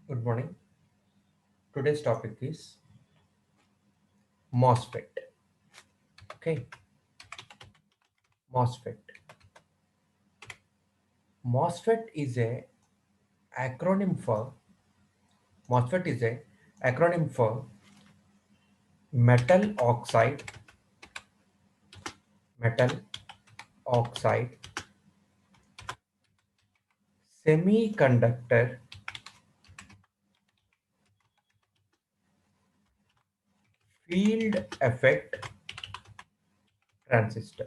Good morning. Today's topic is MOSFET. Okay, MOSFET. MOSFET is a acronym for MOSFET is a acronym for metal oxide, metal oxide semiconductor field effect transistor.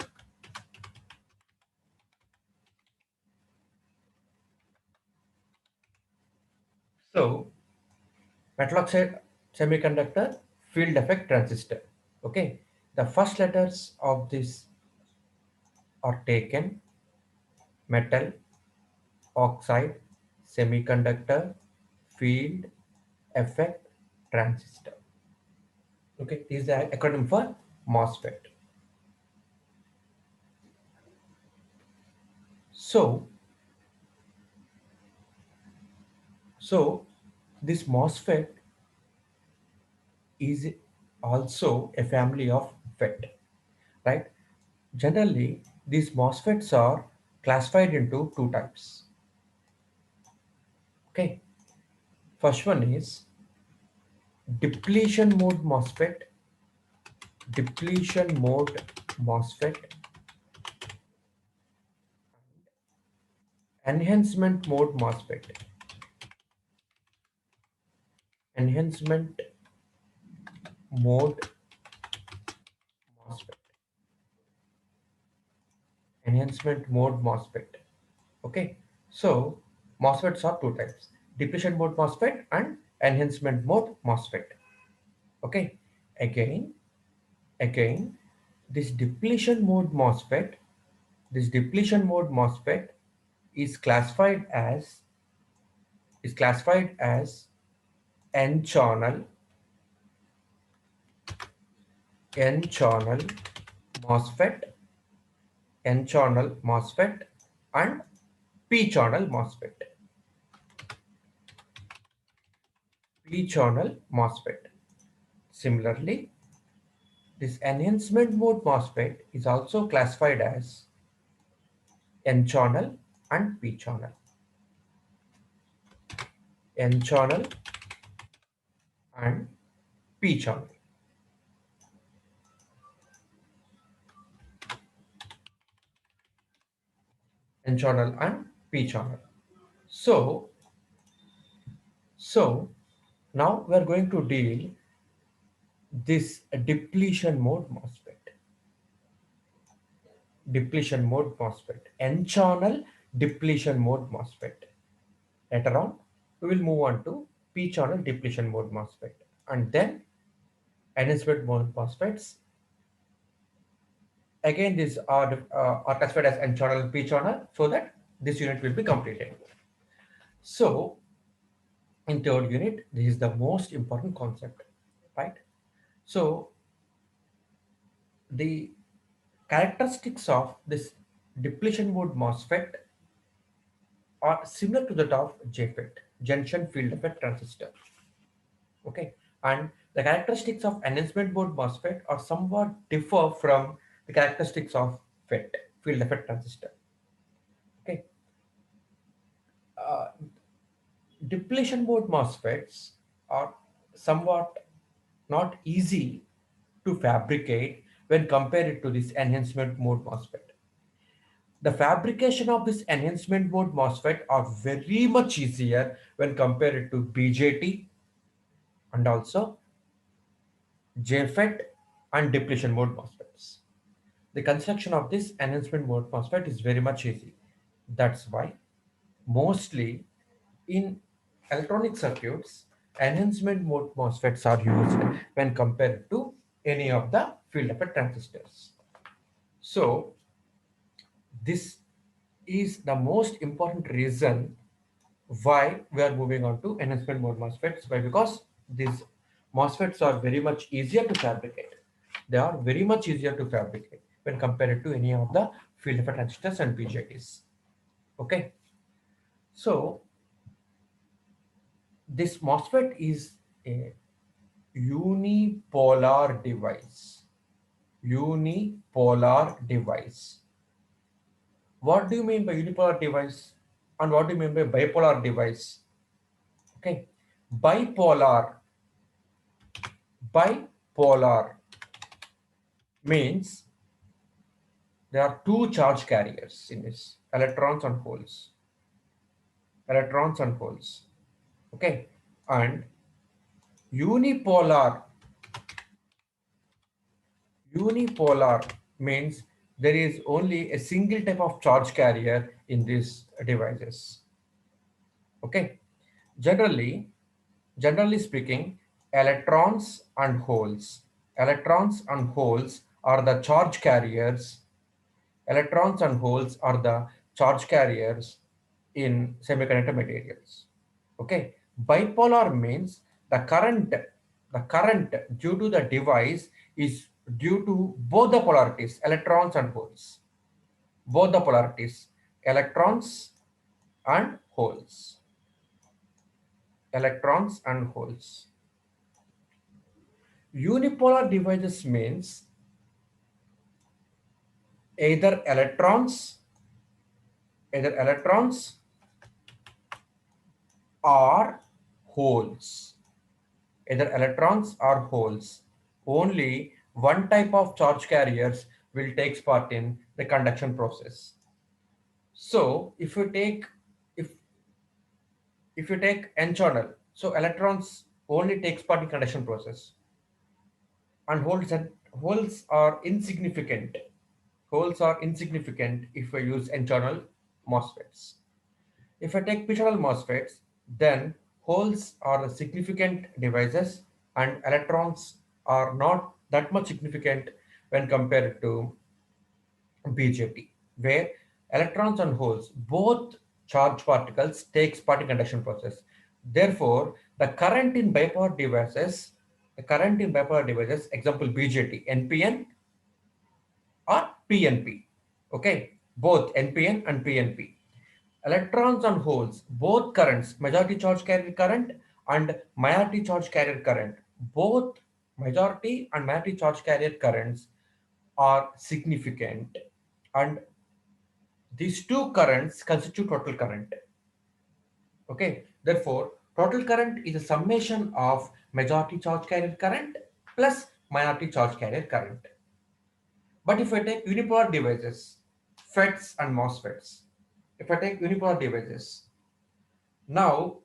So, metal oxide semiconductor field effect transistor. Okay, the first letters of this are taken metal oxide semiconductor field effect transistor. Okay, this is the acronym for MOSFET. So, so this MOSFET is also a family of FET, right? Generally, these MOSFETs are classified into two types. Okay, first one is depletion mode MOSFET, depletion mode MOSFET, enhancement mode MOSFET, enhancement mode MOSFET, enhancement mode MOSFET. Okay, so MOSFETs are two types: depletion mode MOSFET and enhancement mode MOSFET. Okay, again, again, this depletion mode MOSFET, this depletion mode MOSFET is classified as N channel, N channel MOSFET, N channel MOSFET, and P channel MOSFET. P channel MOSFET. Similarly, this enhancement mode MOSFET is also classified as N channel and P channel. N channel and P channel. N channel and P channel. So, so now we are going to deal this depletion mode MOSFET. Depletion mode MOSFET. N channel depletion mode MOSFET. Later on, we will move on to P channel depletion mode MOSFET, and then enhancement mode MOSFETs. Again, these are classified as N channel and P channel, so that this unit will be completed. So, in third unit, this is the most important concept, right? So, the characteristics of this depletion mode MOSFET are similar to that of JFET, junction field effect transistor. Okay, and the characteristics of enhancement mode MOSFET are somewhat differ from the characteristics of FET, field effect transistor. Okay, uh, depletion mode MOSFETs are somewhat not easy to fabricate when compared to this enhancement mode MOSFET. The fabrication of this enhancement mode MOSFET are very much easier when compared to BJT and also JFET and depletion mode MOSFETs. The construction of this enhancement mode MOSFET is very much easy. That's why mostly in electronic circuits, enhancement mode MOSFETs are used when compared to any of the field effect transistors. So this is the most important reason why we are moving on to enhancement mode MOSFETs. Why? Because these MOSFETs are very much easier to fabricate. They are very much easier to fabricate when compared to any of the field effect transistors and BJTs. Okay, so This MOSFET is a unipolar device. Unipolar device. What do you mean by unipolar device? And what do you mean by bipolar device? Okay. Bipolar. Bipolar means there are two charge carriers in this, electrons and holes. Electrons and holes. Okay. And unipolar, unipolar means there is only a single type of charge carrier in these devices. Okay. Generally, generally speaking, electrons and holes. Electrons and holes are the charge carriers. Electrons and holes are the charge carriers in semiconductor materials. Okay. Bipolar means the current due to the device is due to both the polarities, electrons and holes. Both the polarities, electrons and holes. Electrons and holes. Unipolar devices means either electrons, either electrons or holes. Either electrons or holes. Only one type of charge carriers will take part in the conduction process. So if if you take n channel, so electrons only takes part in conduction process, and holes are insignificant. Holes are insignificant if I use n-channel MOSFETs. If I take p-channel MOSFETs, then holes are significant devices and electrons are not that much significant when compared to BJT, where electrons and holes, both charged particles, takes part in conduction process. Therefore, the current in bipolar devices, example BJT, NPN or PNP. Okay, both NPN and PNP. Electrons and holes, both currents, majority charge carrier current and minority charge carrier current, both majority and minority charge carrier currents are significant, and these two currents constitute total current. Okay, therefore, total current is a summation of majority charge carrier current plus minority charge carrier current. But if I take unipolar devices, FETs and MOSFETs, if I take unipolar devices, now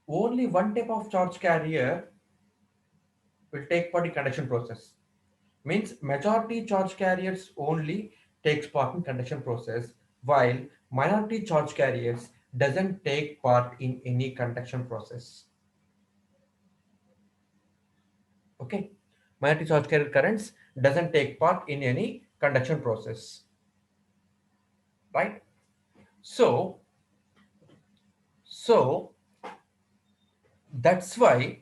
only one type of charge carrier will take part in conduction process. Means majority charge carriers only takes part in conduction process, while minority charge carriers doesn't take part in any conduction process. Okay, minority charge carrier currents doesn't take part in any conduction process, right? So, so that's why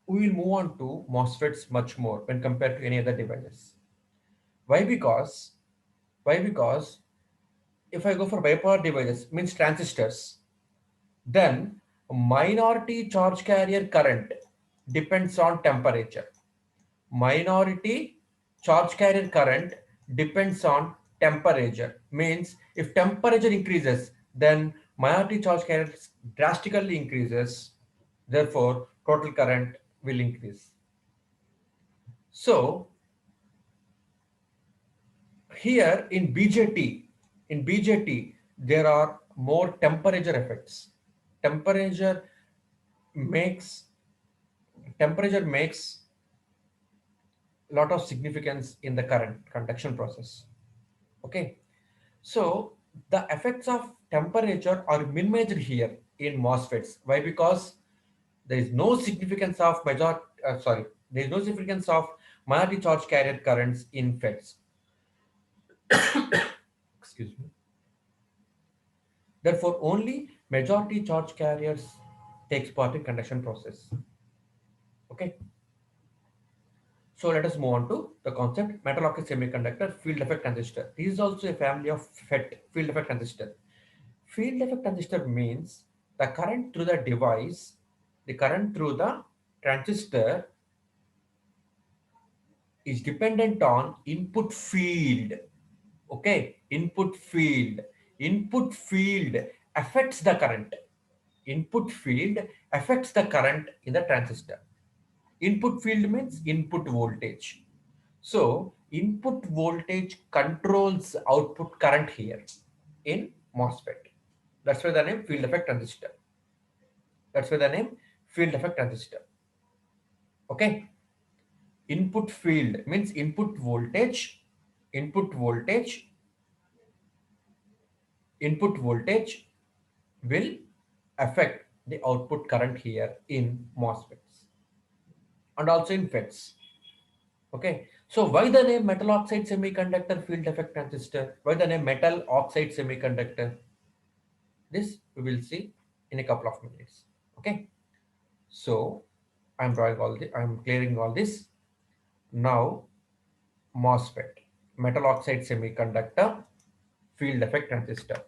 we will move on to MOSFETs much more when compared to any other devices. Why? Because if I go for bipolar devices, means transistors, then minority charge carrier current depends on temperature. Minority charge carrier current depends on temperature. Means if temperature increases, then minority charge carrier drastically increases. Therefore, total current will increase. So here in BJT, there are more temperature effects. Temperature makes temperature makes a lot of significance in the current conduction process. Okay, so the effects of temperature are minimized here in MOSFETs. Why? Because there is no significance of there is no significance of minority charge carrier currents in FETs. Excuse me. Therefore, only majority charge carriers takes part in conduction process. Okay. So let us move on to the concept metal oxide semiconductor field effect transistor. This is also a family of FET, field effect transistor. Field effect transistor means The current through the device, the current through the transistor is dependent on input field. Okay, input field. Input field affects the current. Input field affects the current in the transistor. Input field means input voltage. So input voltage controls output current here in MOSFET. That's why the name field effect transistor. That's why the name field effect transistor. Okay. Input field means input voltage. Input voltage. Input voltage will affect the output current here in MOSFETs and also in FETs. Okay. So why the name metal oxide semiconductor field effect transistor? Why the name metal oxide semiconductor? This we will see in a couple of minutes. Okay. So I'm clearing all this. Now MOSFET, metal oxide semiconductor field effect transistor.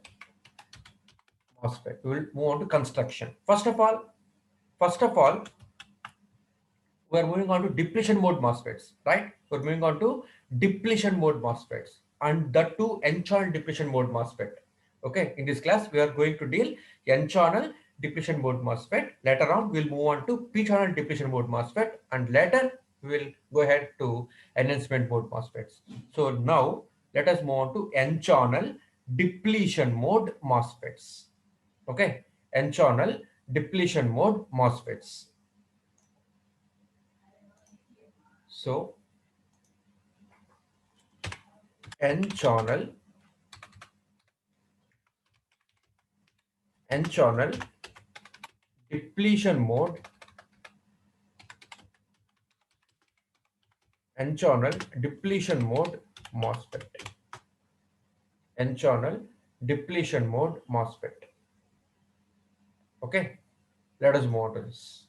MOSFET. We will move on to construction. First of all, we're moving on to depletion mode MOSFETs, right? We're moving on to depletion mode MOSFETs and that too N-channel depletion mode MOSFET. Okay, in this class, we are going to deal N-channel depletion mode MOSFET. Later on, we'll move on to P-channel depletion mode MOSFET and later we'll go ahead to enhancement mode MOSFETs. So now let us move on to N-channel depletion mode MOSFETs. Okay, N-channel depletion mode MOSFETs. So N-channel N-channel depletion mode N-channel depletion mode MOSFET. N-channel depletion mode MOSFET. Okay, let us move on to this.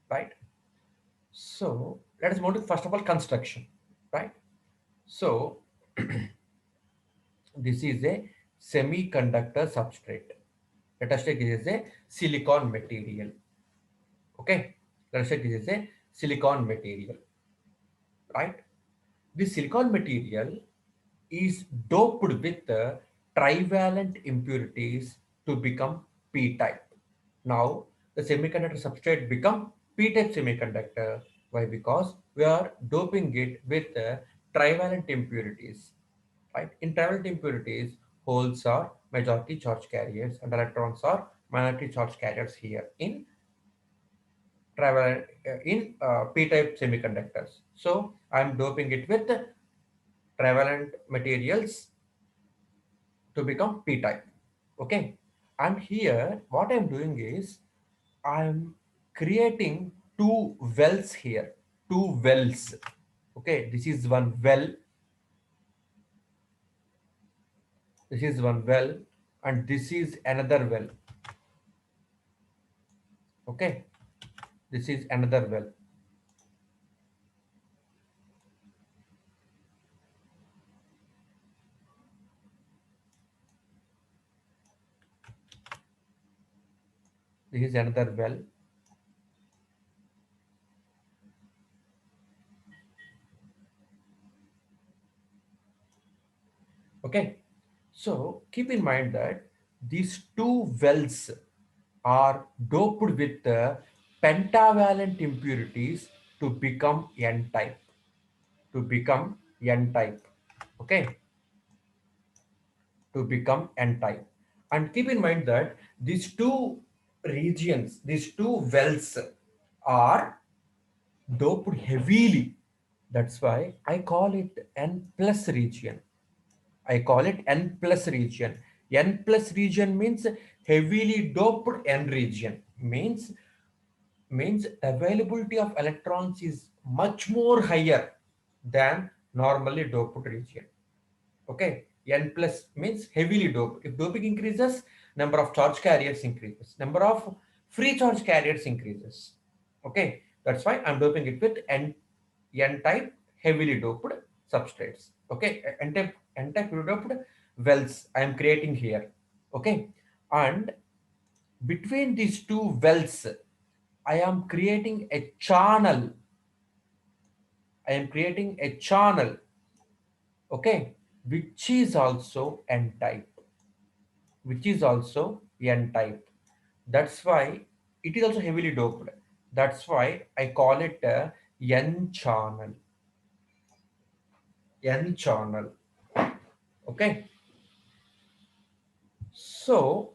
Right. So let us move to first of all construction. Right. So this is a semiconductor substrate. Let us take this as a silicon material. Okay. Let us take this as a silicon material. Right. This silicon material is doped with trivalent impurities to become p-type. Now the semiconductor substrate become p-type semiconductor. Why? Because we are doping it with trivalent impurities. Right? In trivalent impurities, holes are majority charge carriers and electrons are minority charge carriers here in trivalent p-type semiconductors. So I'm doping it with trivalent materials to become p-type. Okay, and here what I'm doing is I'm creating two wells here, two wells. Okay, this is one well, this is one well, and this is another well. Okay, this is another well. This is another well. Okay, so keep in mind that these two wells are doped with pentavalent impurities to become n-type. To become n-type. Okay, to become n-type. And keep in mind that these two regions, these two wells are doped heavily. That's why I call it N plus region. I call it N plus region. N plus region means heavily doped N region. Means availability of electrons is much more higher than normally doped region. Okay, N plus means heavily doped. If doping increases, number of charge carriers increases, number of free charge carriers increases. Okay, that's why I'm doping it with N type heavily doped substrates. Okay, N type heavily doped wells I am creating here. Okay, and Between these two wells, I am creating a channel. I am creating a channel, okay, which is also N type, which is also N type. That's why it is also heavily doped. That's why I call it a N channel. N channel. Okay. So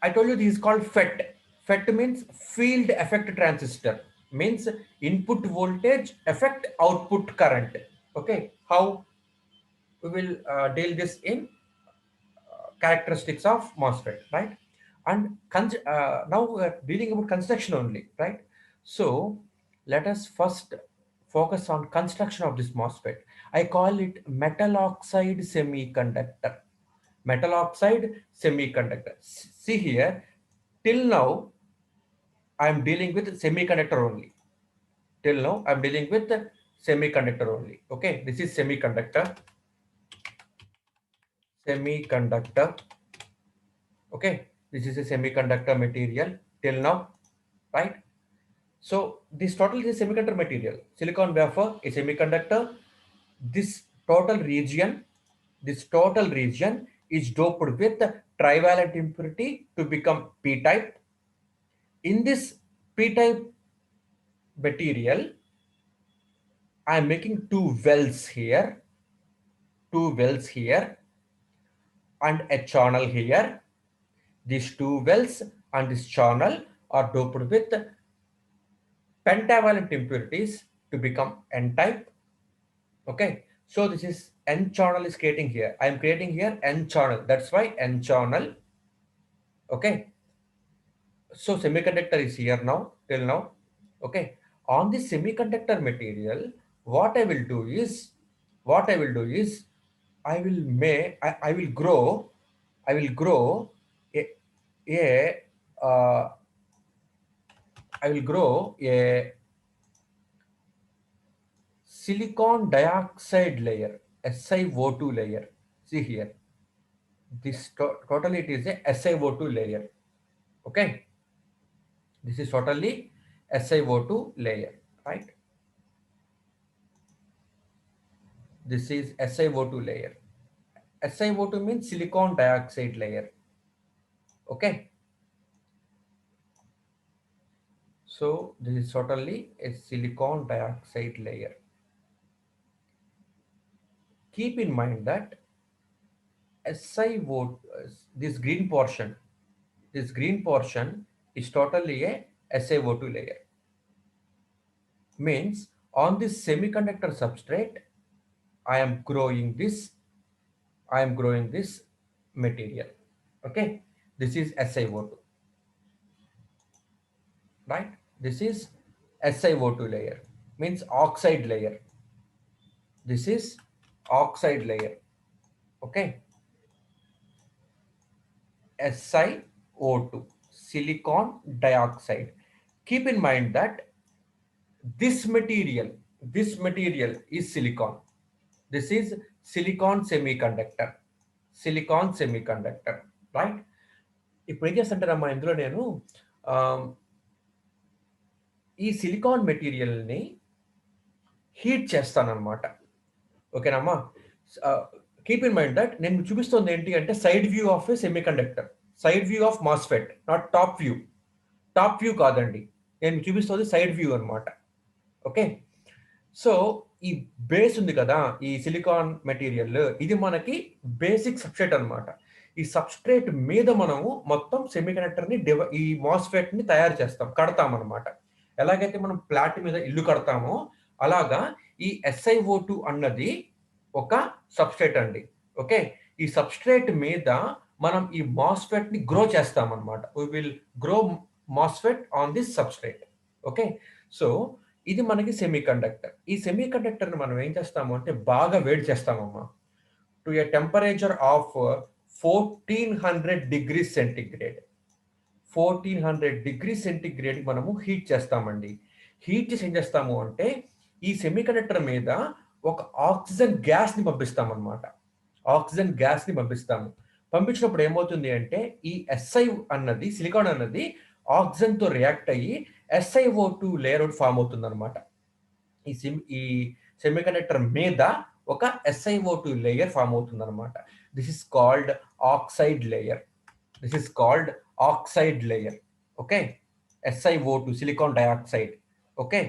I told you this is called FET. FET means field effect transistor. Means input voltage affect output current. Okay. How we will deal this in characteristics of MOSFET, right? And now we are dealing about construction only, right? So let us first focus on construction of this MOSFET. I call it metal oxide semiconductor. Metal oxide semiconductor. See here, till now I am dealing with semiconductor only. Till now I am dealing with semiconductor only. Okay, this is semiconductor. Semiconductor. Okay, this is a semiconductor material till now, right? So this total is a semiconductor material. Silicon wafer is semiconductor. This total region, this total region is doped with trivalent impurity to become p-type. In this p-type material, I am making two wells here, and a channel here. These two wells and this channel are doped with pentavalent impurities to become N-type. Okay, so this is N channel is creating here. I am creating here N channel. That's why N channel. Okay, so semiconductor is here now till now. Okay, on this semiconductor material, what I will do is, what I will do is, I will grow, I will grow a uh, I will grow a silicon dioxide layer, SiO2 layer. See here, this totally it is a SiO2 layer. Okay, this is totally SiO2 layer, right? This is SiO2 layer. SiO2 means silicon dioxide layer. Okay, so this is totally a silicon dioxide layer. Keep in mind that SiO2, this green portion, this green portion is totally a SiO2 layer. Means on this semiconductor substrate, I am growing this, I am growing this material. Okay, this is SiO2, right? This is SiO2 layer, means oxide layer. This is oxide layer. Okay, SiO2, silicon dioxide. Keep in mind that this material, this material is silicon. This is silicon semiconductor. Silicon semiconductor, right? ఇప్పుడు ఏం చేస్తుంటారమ్మా ఇందులో నేను ఈ silicon మెటీరియల్ని heat చేస్తానన్నమాట. ఓకేనమ్మా, keep in mind that నేను చూపిస్తుంది ఏంటి అంటే side view of A semiconductor, side view of MOSFET, not top view. Top view కాదండి, నేను చూపిస్తుంది సైడ్ వ్యూ అనమాట. ఓకే, సో ఈ బేస్ ఉంది కదా, ఈ సిలికాన్ మెటీరియల్, ఇది మనకి బేసిక్ సబ్స్ట్రేట్ అనమాట. ఈ సబ్స్ట్రేట్ మీద మనము మొత్తం సెమీకండక్టర్ని ఈ మాస్ఫెట్ ని తయారు చేస్తాం, కడతాం అనమాట. ఎలాగైతే మనం ప్లాట్ మీద ఇల్లు కడతామో అలాగా ఈ SiO2 అన్నది ఒక సబ్స్ట్రేట్ అండి. ఓకే, ఈ సబ్స్ట్రేట్ మీద మనం ఈ మాస్ఫెట్ ని గ్రో చేస్తాం అనమాట. We will grow MOSFET on this substrate. Okay, so ఇది మనకి సెమీకండక్టర్. ఈ సెమీకండక్టర్ని మనం ఏం చేస్తాము అంటే బాగా వేడి చేస్తామమ్మా, to a temperature of 1400 degrees centigrade. 1400 degrees centigrade మనము హీట్ చేస్తామండి. హీట్ చేసి ఏం చేస్తాము అంటే ఈ సెమీకండక్టర్ మీద ఒక ఆక్సిజన్ గ్యాస్ని పంపిస్తాం అనమాట. ఆక్సిజన్ గ్యాస్ని పంపిస్తాము. పంపించినప్పుడు ఏమవుతుంది అంటే ఈ ఎస్ఐ అన్నది సిలికాన్ అన్నది ఆక్సిజన్ తో రియాక్ట్ అయ్యి SiO2 లేయర్ ఒకటి ఫామ్ అవుతుంది అనమాట. ఈ సెమీకండక్టర్ మీద ఒక SiO2 లేయర్ ఫామ్ అవుతుంది అనమాట. This is called oxide layer. This is called oxide layer. Okay, SiO2 silicon dioxide. Okay,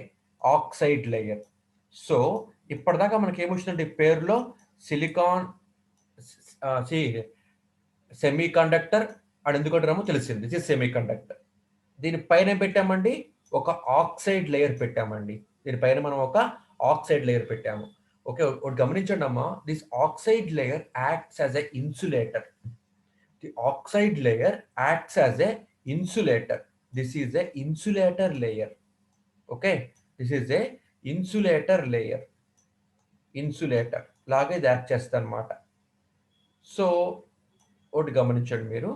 oxide layer. So ఇప్పటిదాకా మనకి ఏమొచ్చిందంటే పేరులో సిలికాన్ సెమీ కండక్టర్ అని ఎందుకంటామో తెలిసింది. This is semi conductor. దీనిపైన పెట్టామండి ఒక ఆక్సైడ్ లేయర్ పెట్టామండి. దీనిపైన మనం ఒక ఆక్సైడ్ లేయర్ పెట్టాము. ఓకే, ఒకటి గమనించండి అమ్మా, this oxide layer acts as a insulator. The oxide layer acts as a insulator. This is a insulator layer. Okay, this is a insulator layer. Insulator లాగా ఇది యాక్ట్ చేస్తుంది అనమాట. సో ఒకటి గమనించండి మీరు,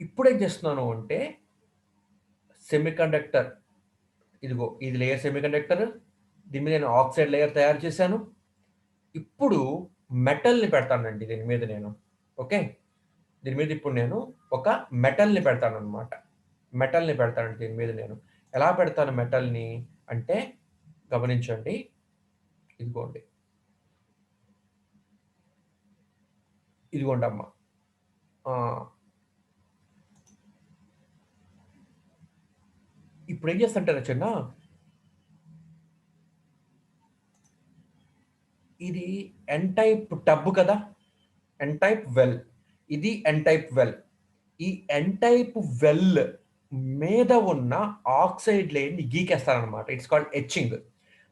ఇప్పుడు ఏం చేస్తున్నాను అంటే సెమీకండక్టర్, ఇదిగో ఇది లేయర్ సెమీకండక్టర్, దీని మీద నేను ఆక్సైడ్ లేయర్ తయారు చేశాను. ఇప్పుడు మెటల్ని పెడతానండి దీని మీద నేను. ఓకే, దీని మీద ఇప్పుడు నేను ఒక మెటల్ని పెడతాను అనమాట. మెటల్ని పెడతాను దీని మీద నేను. ఎలా పెడతాను మెటల్ని అంటే గమనించండి, ఇదిగోండి, ఇదిగోండి అమ్మ. ఇప్పుడు ఏం చేస్తుంటారా చిన్న, ఇది ఎన్ టైప్ టబ్ కదా, ఎన్ టైప్ వెల్, ఇది ఎన్ టైప్ వెల్. ఈ ఎన్ టైప్ వెల్ మీద ఉన్న ఆక్సైడ్ లేయర్ని గీకేస్తారనమాట. It's called etching.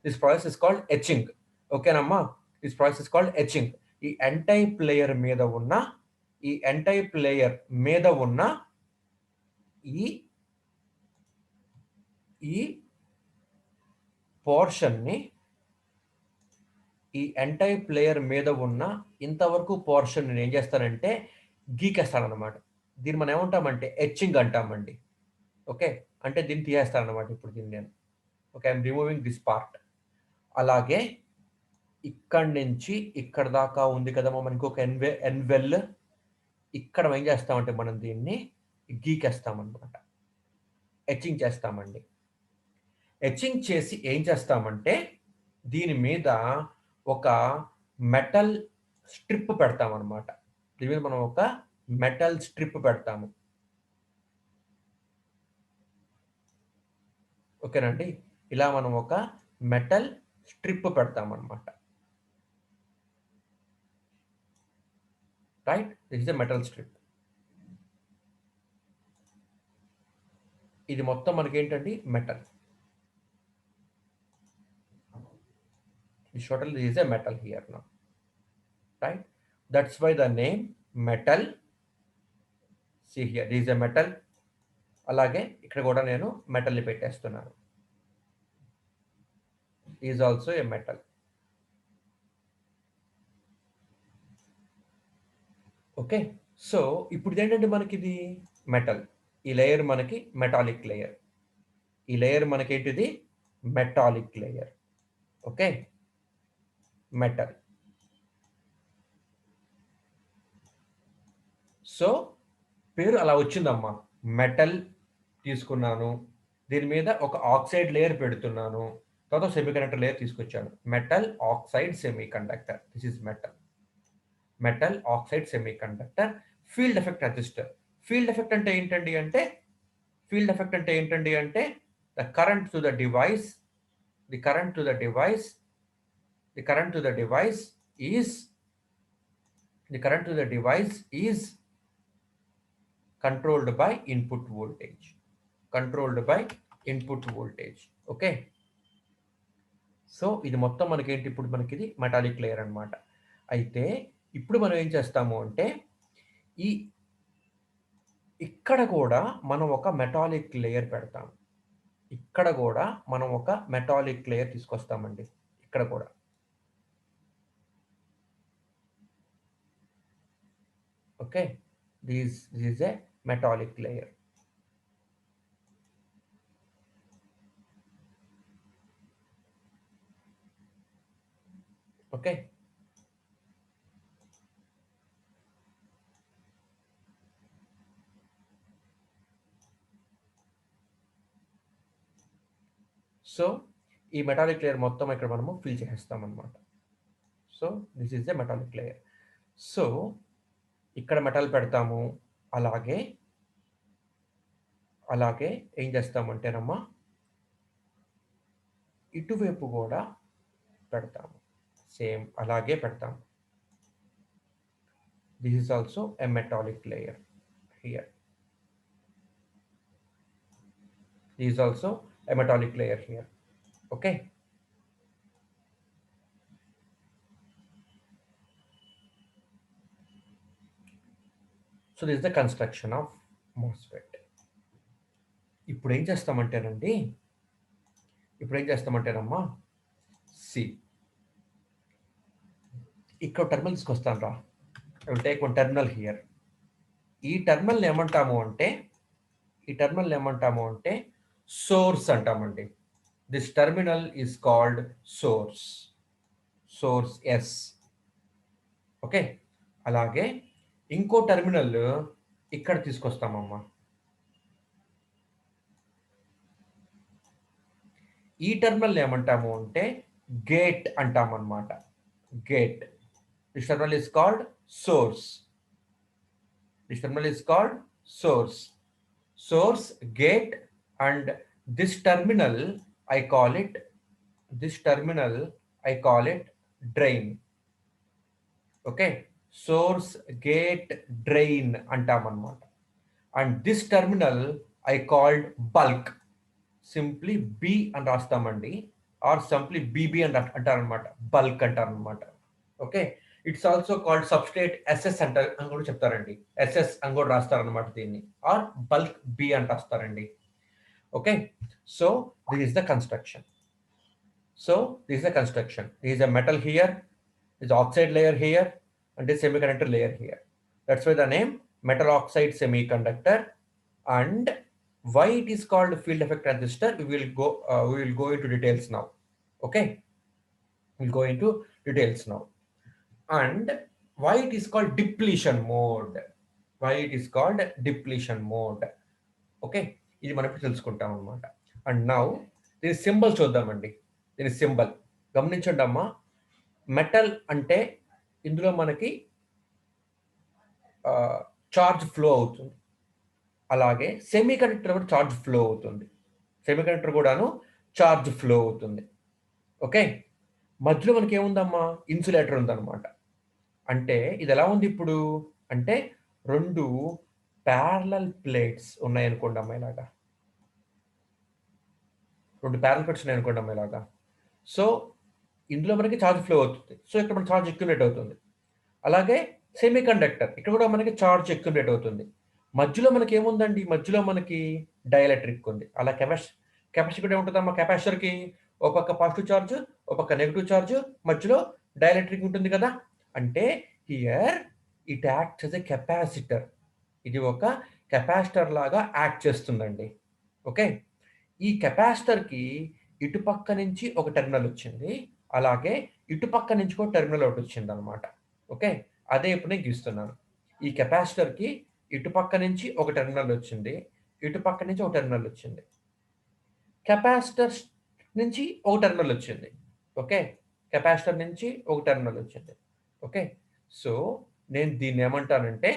This process is called etching. ఓకేనమ్మా, this process is called etching. ఈ ఎన్ టైప్ లేయర్ మీద ఉన్న ఈ ఎన్ టైప్ లేయర్ మీద ఉన్న ఈ ఈ పోర్షన్ని, ఈ ఎన్ టైప్ లేయర్ మీద ఉన్న ఇంతవరకు పోర్షన్ నేను ఏం చేస్తానంటే గీకేస్తానమాట. దీన్ని మనం ఏమంటామంటే ఎచ్చింగ్ అంటామండి. ఓకే, అంటే దీన్ని తీసేస్తానమాట ఇప్పుడు దీన్ని నేను. Okay, I'm removing this part. అలాగే ఇక్కడి నుంచి ఇక్కడ దాకా ఉంది కదమ్మా మనకి ఒక ఎన్వెల్. ఇక్కడ ఏం చేస్తామంటే మనం దీన్ని గీకేస్తామన్నమాట, ఎచ్చింగ్ చేస్తామండి. ఎచ్చింగ్ చేసి ఏం చేస్తామంటే దీని మీద ఒక మెటల్ స్ట్రిప్ పెడతామన్నమాట. దీని మీద మనం ఒక మెటల్ స్ట్రిప్ పెడతాము. ఓకేనండి, ఇలా మనం ఒక మెటల్ స్ట్రిప్ పెడతామన్నమాట. Right, this is a metal strip. ఇది మొత్తం మనకి ఏంటండి metal. This total is a metal here now, right? That's why the name metal. See here, this is a metal. అలాగే ఇక్కడ కూడా నేను మెటల్ని పెట్టేస్తున్నాను. Is also a metal. Okay, so ఇప్పుడు ఏంటంటే మనకి ఇది మెటల్. ఈ లేయర్ మనకి మెటాలిక్ లేయర్. ఈ లేయర్ మనకి ఏంటిది metallic layer. Okay, metal. So పేరు అలా వచ్చిందమ్మా. మెటల్ తీసుకున్నాను, దీని మీద ఒక ఆక్సైడ్ లేయర్ పెడుతున్నాను, తర్వాత సెమీకండక్టర్ లేయర్ తీసుకొచ్చాను. Metal oxide semiconductor. This is metal. Metal oxide semiconductor. Field effect resistor. Field effect అంటే ఏంటండి అంటే ఫీల్డ్ ఎఫెక్ట్ అంటే ఏంటండి అంటే the current to the device, the current to the device, the current to the device is the current to the device is controlled by input voltage. Controlled by input voltage. Okay, so ఇది మొత్తం మనకి ఏంటి, ఇప్పుడు మనకి ఇది metallic layer అనమాట. అయితే ఇప్పుడు మనం ఏం చేస్తాము అంటే ఈ ఇక్కడ కూడా మనం ఒక మెటాలిక్ లేయర్ పెడతాం. ఇక్కడ కూడా మనం ఒక మెటాలిక్ లేయర్ తీసుకొస్తామండి. ఇక్కడ కూడా okay, this is a metallic layer. Okay, so ఈ మెటాలిక్ లేయర్ మొత్తం ఇక్కడ మనము ఫిల్ చేసేస్తాం అనమాట. So this is the metallic layer. So ఇక్కడ మెటల్ పెడతాము, అలాగే అలాగే ఏం చేస్తామంటేనమ్మా ఇటువైపు కూడా పెడతాము, సేమ్ అలాగే పెడతాము. This is also a metallic layer here. This is also a metallic layer here. Okay. So this is the construction of MOSFET. ఇప్పుడు ఏం చేస్తామంటేనండి, అమ్మా సి ఇక్కడ టెర్మినల్ తీసుకొస్తాను రా. I will take one terminal here. ఈ terminal ఏమంటాము అంటే source అంటామండి. This terminal is called source S. Okay. అలాగే ఇంకో టెర్మినల్ ఇక్కడ తీసుకొస్తామమ్మా. ఈ టెర్మినల్ ఏమంటాము అంటే గేట్ అంటామన్నమాట. Gate. This terminal is called source. Source, gate, and this terminal I call it drain. Okay. Source, gate, drain అంటామన్నమాట. And this terminal I called bulk. Simply B అని రాస్తామండి, or simply BB అని అంటారనమాట. Bulk అంటారనమాట. Okay. It's also called substrate SS అని కూడా చెప్తారండి. SS అని కూడా రాస్తారనమాట దీన్ని, ఆర్ బల్క్ బి అని రాస్తారండి. Okay. So this is the construction. This is a metal here, this oxide layer here, and this semiconductor layer here. That's why the name metal oxide semiconductor. And why it is called field effect transistor, we will go into details now. Okay, we'll go into details now. And why it is called depletion mode. Okay, ఇది మనం ఇప్పుడు తెలుసుకుంటాం అన్నమాట. And now దీని symbol చూద్దామండి. దీని symbol గమనించండి అమ్మా. మెటల్ అంటే ఇందులో మనకి చార్జ్ ఫ్లో అవుతుంది. అలాగే సెమీకండక్టర్ కూడా చార్జ్ ఫ్లో అవుతుంది. ఓకే. మధ్యలో మనకి ఏముందమ్మా, ఇన్సులేటర్ ఉందన్నమాట. అంటే ఇది ఎలా ఉంది ఇప్పుడు అంటే రెండు ప్యారలల్ ప్లేట్స్ ఉన్నాయనుకోండి అమ్మా, ఇలాగా సో ఇందులో మనకి ఛార్జ్ ఫ్లో అవుతుంది. సో ఇక్కడ మన ఛార్జ్ అక్యుములేట్ అవుతుంది. అలాగే సెమీ కండక్టర్, ఇక్కడ కూడా మనకి ఛార్జ్ అక్యుములేట్ అవుతుంది. మధ్యలో మనకి ఏముందండి, మధ్యలో మనకి డైఎలక్ట్రిక్ ఉంది. అలా కెపాసిటర్ కూడా ఏముంటుందమ్మా, కెపాసిటర్కి ఒక పక్క పాజిటివ్ ఛార్జ్, ఒక పక్క నెగిటివ్ ఛార్జ్, మధ్యలో డైఎలక్ట్రిక్ ఉంటుంది కదా. అంటే here it acts as a capacitor. ఇది ఒక కెపాసిటర్ లాగా యాక్ట్ చేస్తుందండి. ఓకే. ఈ కెపాసిటర్కి ఇటుపక్క నుంచి ఒక టెర్మినల్ వచ్చింది, అలాగే ఇటుపక్క నుంచి కూడా టెర్మినల్ ఒకటి వచ్చింది అనమాట. ఓకే. అదే ఇప్పుడు నేను గీస్తున్నాను. ఈ కెపాసిటర్కి ఇటుపక్క నుంచి ఒక టెర్మినల్ వచ్చింది, ఇటుపక్క నుంచి ఒక టెర్మినల్ వచ్చింది, కెపాసిటర్ నుంచి ఒక టెర్మినల్ వచ్చింది. ఓకే. ఓకే. సో నేను దీన్ని ఏమంటానంటే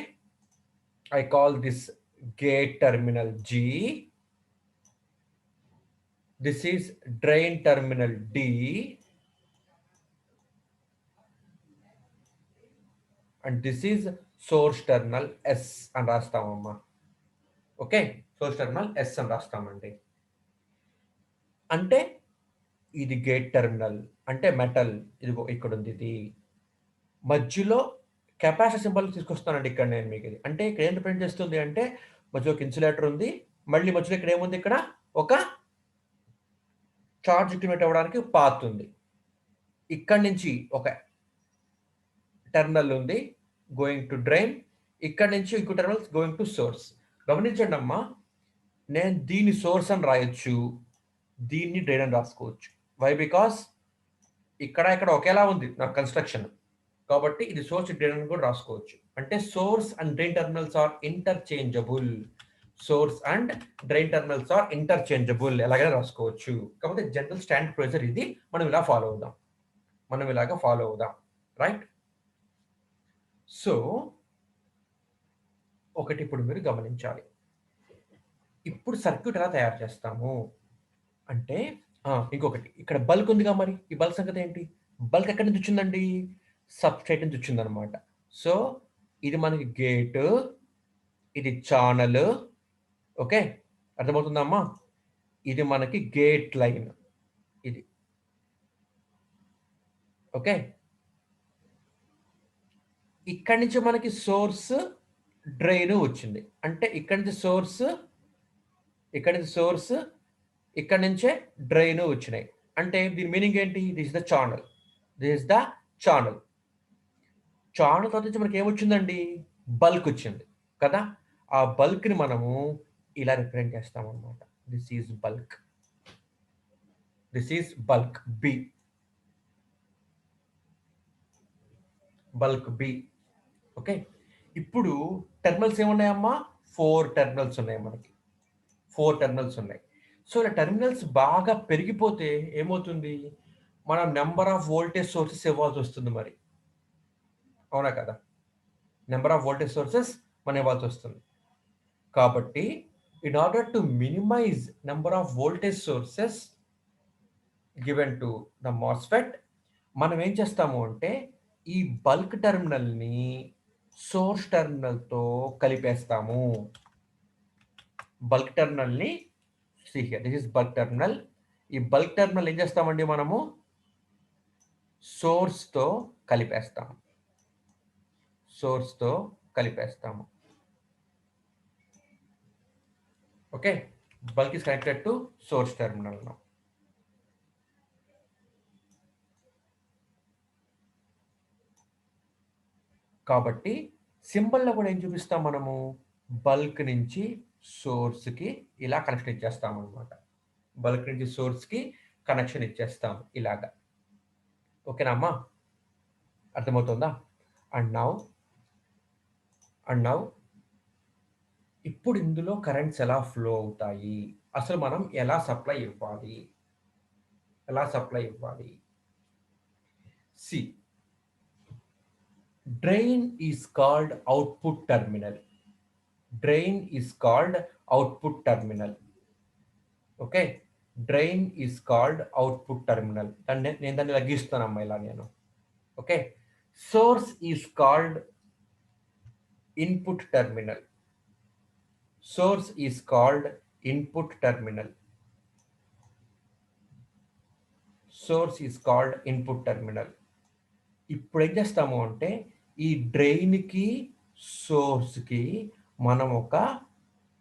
I call this gate terminal G. This is drain terminal D. And this is source terminal S అని రాస్తామమ్మా. ఓకే. సోర్స్ టెర్మినల్ S అని రాస్తామండి. అంటే ఇది గేట్ టెర్మినల్, అంటే మెటల్ ఇదిగో ఇక్కడ ఉంది. ఇది మధ్యలో కెపాసిటర్ సింబల్ తీసుకొస్తానండి ఇక్కడ నేను మీకు. ఇది అంటే ఇక్కడ ఏం రిప్రజెంట్ చేస్తుంది అంటే మధ్యలో ఒక ఇన్సులేటర్ ఉంది, మళ్ళీ మధ్యలో ఇక్కడ ఏముంది, ఇక్కడ ఒక చార్జ్ అక్యుములేట్ అవ్వడానికి పాత్ ఉంది. ఇక్కడి నుంచి ఒక టెర్మినల్ ఉంది గోయింగ్ టు డ్రైన్, ఇక్కడ నుంచి ఇంకో టెర్మినల్ గోయింగ్ టు సోర్స్. గమనించండి అమ్మా, నేను దీన్ని సోర్స్ అని రాయొచ్చు, దీన్ని డ్రైన్ అని రాసుకోవచ్చు. వై? బికాస్ ఇక్కడ ఒకేలా ఉంది నా కన్స్ట్రక్షన్, కాబట్టి ఇది సోర్స్ డ్రైన్ అని కూడా రాసుకోవచ్చు. అంటే source and drain terminals are interchangeable. Source and drain terminals are interchangeable, ఎలాగైనా రాసుకోవచ్చు. కాకపోతే జనరల్ స్టాండ్ ప్రొసీజర్ ఇది. మనం ఇలా ఫాలో అవుదాం, మనం ఇలాగ ఫాలో అవుదాం, రైట్? సో ఒకటి ఇప్పుడు మీరు గమనించాలి. ఇప్పుడు సర్క్యూట్ ఎలా తయారు చేస్తాము అంటే, ఇంకొకటి ఇక్కడ బల్క్ ఉందిగా, మరి ఈ బల్క్ సంగతి ఏంటి? బల్క్ ఎక్కడి నుంచి వచ్చిందండి? సబ్‌స్ట్రేట్ నుంచి వచ్చిందనమాట. సో ఇది మనకి గేటు, ఇది ఛానల్. ఓకే, అర్థమవుతుందా అమ్మా? ఇది మనకి గేట్ లైన్ ఇది. ఓకే, ఇక్కడి నుంచి మనకి సోర్స్, డ్రైన్ వచ్చింది. అంటే ఇక్కడి నుంచి సోర్స్, ఇక్కడి నుంచి సోర్స్, ఇక్కడి నుంచే డ్రైన్ వచ్చినాయి. అంటే దీని మీనింగ్ ఏంటి? This is the channel, this is the channel. Channel తర్వాత నుంచి మనకి ఏమొచ్చిందండి? బల్క్ వచ్చింది కదా! ఆ బల్క్‌ని మనము ఇలా రిప్రజెంట్ చేస్తామన్నమాట. This is bulk, this is bulk B, bulk B. Okay, ఇప్పుడు టెర్మినల్స్ ఏమున్నాయమ్మా? 4 టెర్మినల్స్ ఉన్నాయి మనకి. 4 టెర్మినల్స్ ఉన్నాయి. సో ఇలా టెర్మినల్స్ బాగా పెరిగిపోతే ఏమవుతుంది? మనం నంబర్ ఆఫ్ వోల్టేజ్ సోర్సెస్ ఇవ్వాల్సొస్తుంది మరి. అవునా కదా? నంబర్ ఆఫ్ వోల్టేజ్ సోర్సెస్ మనం ఇవ్వాల్సొస్తుంది. కాబట్టి in order to minimize number of voltage sources given to the MOSFET, మనం ఏం చేస్తాము అంటే ఈ బల్క్ టెర్మినల్‌ని సోర్స్ టెర్మినల్‌తో కలిపేస్తాము. బల్క్ టెర్మినల్‌ని here this is bulk terminal. ఈ బల్క్ టెర్మినల్ ఏం చేస్తామండి మనము? సోర్స్‌తో కలిపేస్తాము. సోర్స్‌తో కలిపేస్తాము. Okay, bulk is connected to source terminal now. కాబట్టి సింబల్‌లో కూడా ఏం చూపిస్తాం మనము? బల్క్ నుంచి సోర్స్‌కి ఇలా కనెక్షన్ ఇచ్చేస్తామనమాట. బల్క్ నుంచి సోర్స్‌కి కనెక్షన్ ఇచ్చేస్తాం ఇలాగా. ఓకేనా అమ్మా? అర్థమవుతుందా? అండ్ నౌ ఇప్పుడు ఇందులో కరెంట్స్ ఎలా ఫ్లో అవుతాయి? అసలు మనం ఎలా సప్లై ఇవ్వాలి? ఎలా సప్లై ఇవ్వాలి? సి, drain is called output terminal. Drain is called output terminal. Okay, drain is called output terminal. నేను దాన్ని ఇలా గీస్తున్నానమ్మా ఇలా నేను. Okay, source is called input terminal. Source is called input terminal. Source is called input terminal. ఇప్పుడు ఏం చేస్తాము అంటే ఈ డ్రైన్‌కి, సోర్స్‌కి మనం ఒక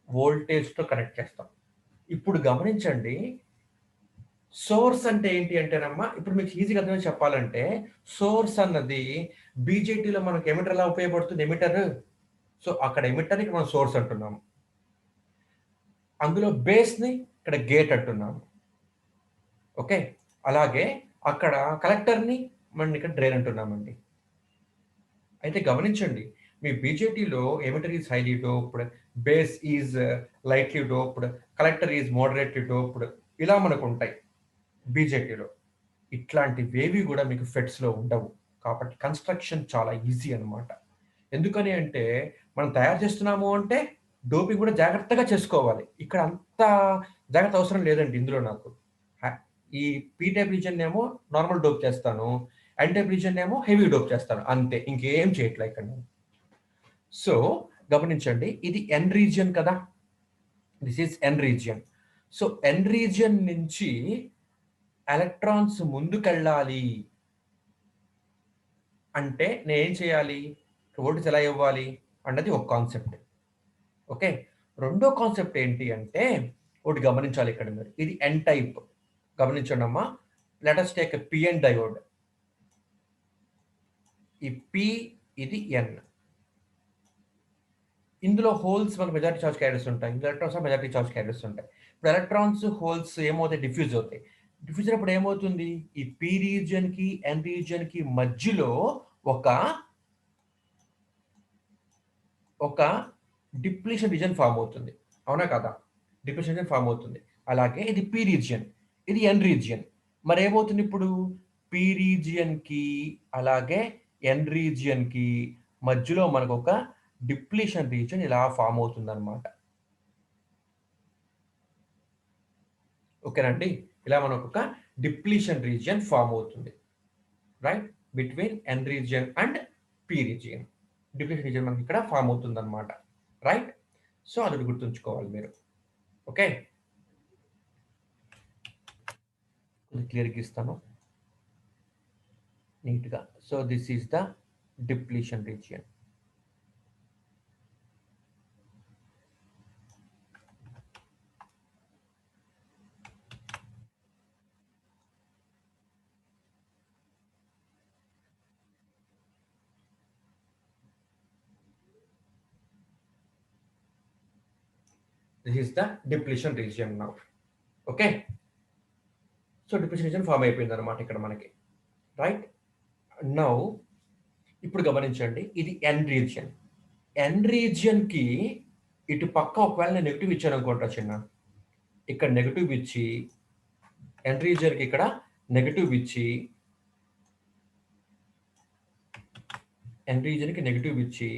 వోల్టేజ్‌తో కనెక్ట్ చేస్తాం. ఇప్పుడు గమనించండి, సోర్స్ అంటే ఏంటి అంటేనమ్మా, ఇప్పుడు మీకు ఈజీగా అర్థమయ్యేలా చెప్పాలంటే, సోర్స్ అన్నది బీజేటీలో మనకు ఎమిటర్ ఎలా ఉపయోగపడుతుంది? ఎమిటర్. సో అక్కడ ఎమిటర్, ఇక్కడ మనం సోర్స్ అంటున్నాము. అందులో బేస్‌ని ఇక్కడ గేట్ అంటున్నాము. ఓకే, అలాగే అక్కడ కలెక్టర్‌ని మనం ఇక్కడ డ్రైన్ అంటున్నామండి. అయితే గమనించండి, మీ బీజేటీలో emitter is highly doped, base is lightly doped, collector is moderately doped, ఇలా మనకు ఉంటాయి బీజేటీలో. ఇట్లాంటివేవి కూడా మీకు ఫెట్స్‌లో ఉండవు. కాబట్టి కన్‌స్ట్రక్షన్ చాలా ఈజీ అన్నమాట. ఎందుకని అంటే మనం తయారు చేస్తున్నాము అంటే డోపింగ్ కూడా జాగ్రత్తగా చేసుకోవాలి. ఇక్కడ అంత జాగ్రత్త అవసరం లేదండి ఇందులో నాకు. హ ఈ పీ టైప్ రీజియన్ ఏమో నార్మల్ డోప్ చేస్తాను. ఎన్ టైప్ రీజియన్ ఏమో హెవీ డోప్ చేస్తాను. అంతే, ఇంకేం చేయట్లే ఇక్కడ నేను. సో గమనించండి, ఇది ఎన్ రీజియన్ కదా! This is N region. So N region నుంచి ఎలక్ట్రాన్స్ ముందుకెళ్ళాలి అంటే నేనేం చేయాలి? వోల్టేజ్ ఎలా ఇవ్వాలి? అన్నది ఒక కాన్సెప్ట్. ఓకే, రెండో కాన్సెప్ట్ ఏంటి అంటే ఒకటి గమనించాలి ఇక్కడ మీరు. ఇది ఎన్ టైప్. గమనించండమ్మా. Let us take a PN diode. ఈ పి, ఇది ఎన్. ఇందులో హోల్స్ మనకు మెజారిటీ చార్జ్ క్యారియర్స్ ఉంటాయి. ఎలక్ట్రాన్స్ మెజారిటీ చార్జ్ క్యారియర్స్ ఉంటాయి. ఇప్పుడు ఎలక్ట్రాన్స్, హోల్స్ ఏమవుతాయి? డిఫ్యూజ్ అవుతాయి. డిఫ్యూజ్ అయినప్పుడు ఏమవుతుంది? ఈ పి రీజియన్‌కి, ఎన్ రీజియన్‌కి మధ్యలో ఒక ఒక డిప్లీషన్ రీజియన్ ఫార్మ్ అవుతుంది. అవునా కదా? డిప్రెషన్ రీజియన్ ఫామ్ అవుతుంది. అలాగే ఇది పీ రీజియన్, ఇది ఎన్ రీజియన్. మరి ఏమవుతుంది ఇప్పుడు? పీ రీజియన్‌కి అలాగే ఎన్ రీజియన్‌కి మధ్యలో మనకొక డిప్లీషన్ రీజియన్ ఇలా ఫామ్ అవుతుందనమాట. ఓకేనండి? ఇలా మనకొక డిప్లీషన్ రీజియన్ ఫామ్ అవుతుంది. Right? Between N region and P region. Depletion region మనకిక్కడ ఫామ్ అవుతుందనమాట. రైట్? సో, అదొకటి గుర్తుంచుకోవాలి మీరు. ఓకే? ఇది క్లియర్‌గా ఇస్తాను నీట్‌గా. So, this is the depletion region. This is the depletion region now. Okay? So, depletion region ఫామ్ అయిపోయిందనమాట ఇక్కడ మనకి. రైట్? నౌ ఇప్పుడు గమనించండి. ఇది ఎన్ రీజియన్. ఎన్ రీజియన్‌కి ఇటు పక్క ఒకవేళ నేను నెగెటివ్ ఇచ్చాననుకుంటా చిన్న. ఇక్కడ నెగెటివ్ ఇచ్చి ఎన్ రీజియన్‌కి ఇక్కడ నెగెటివ్ ఇచ్చి ఎన్ రీజియన్‌కి నెగెటివ్ ఇచ్చి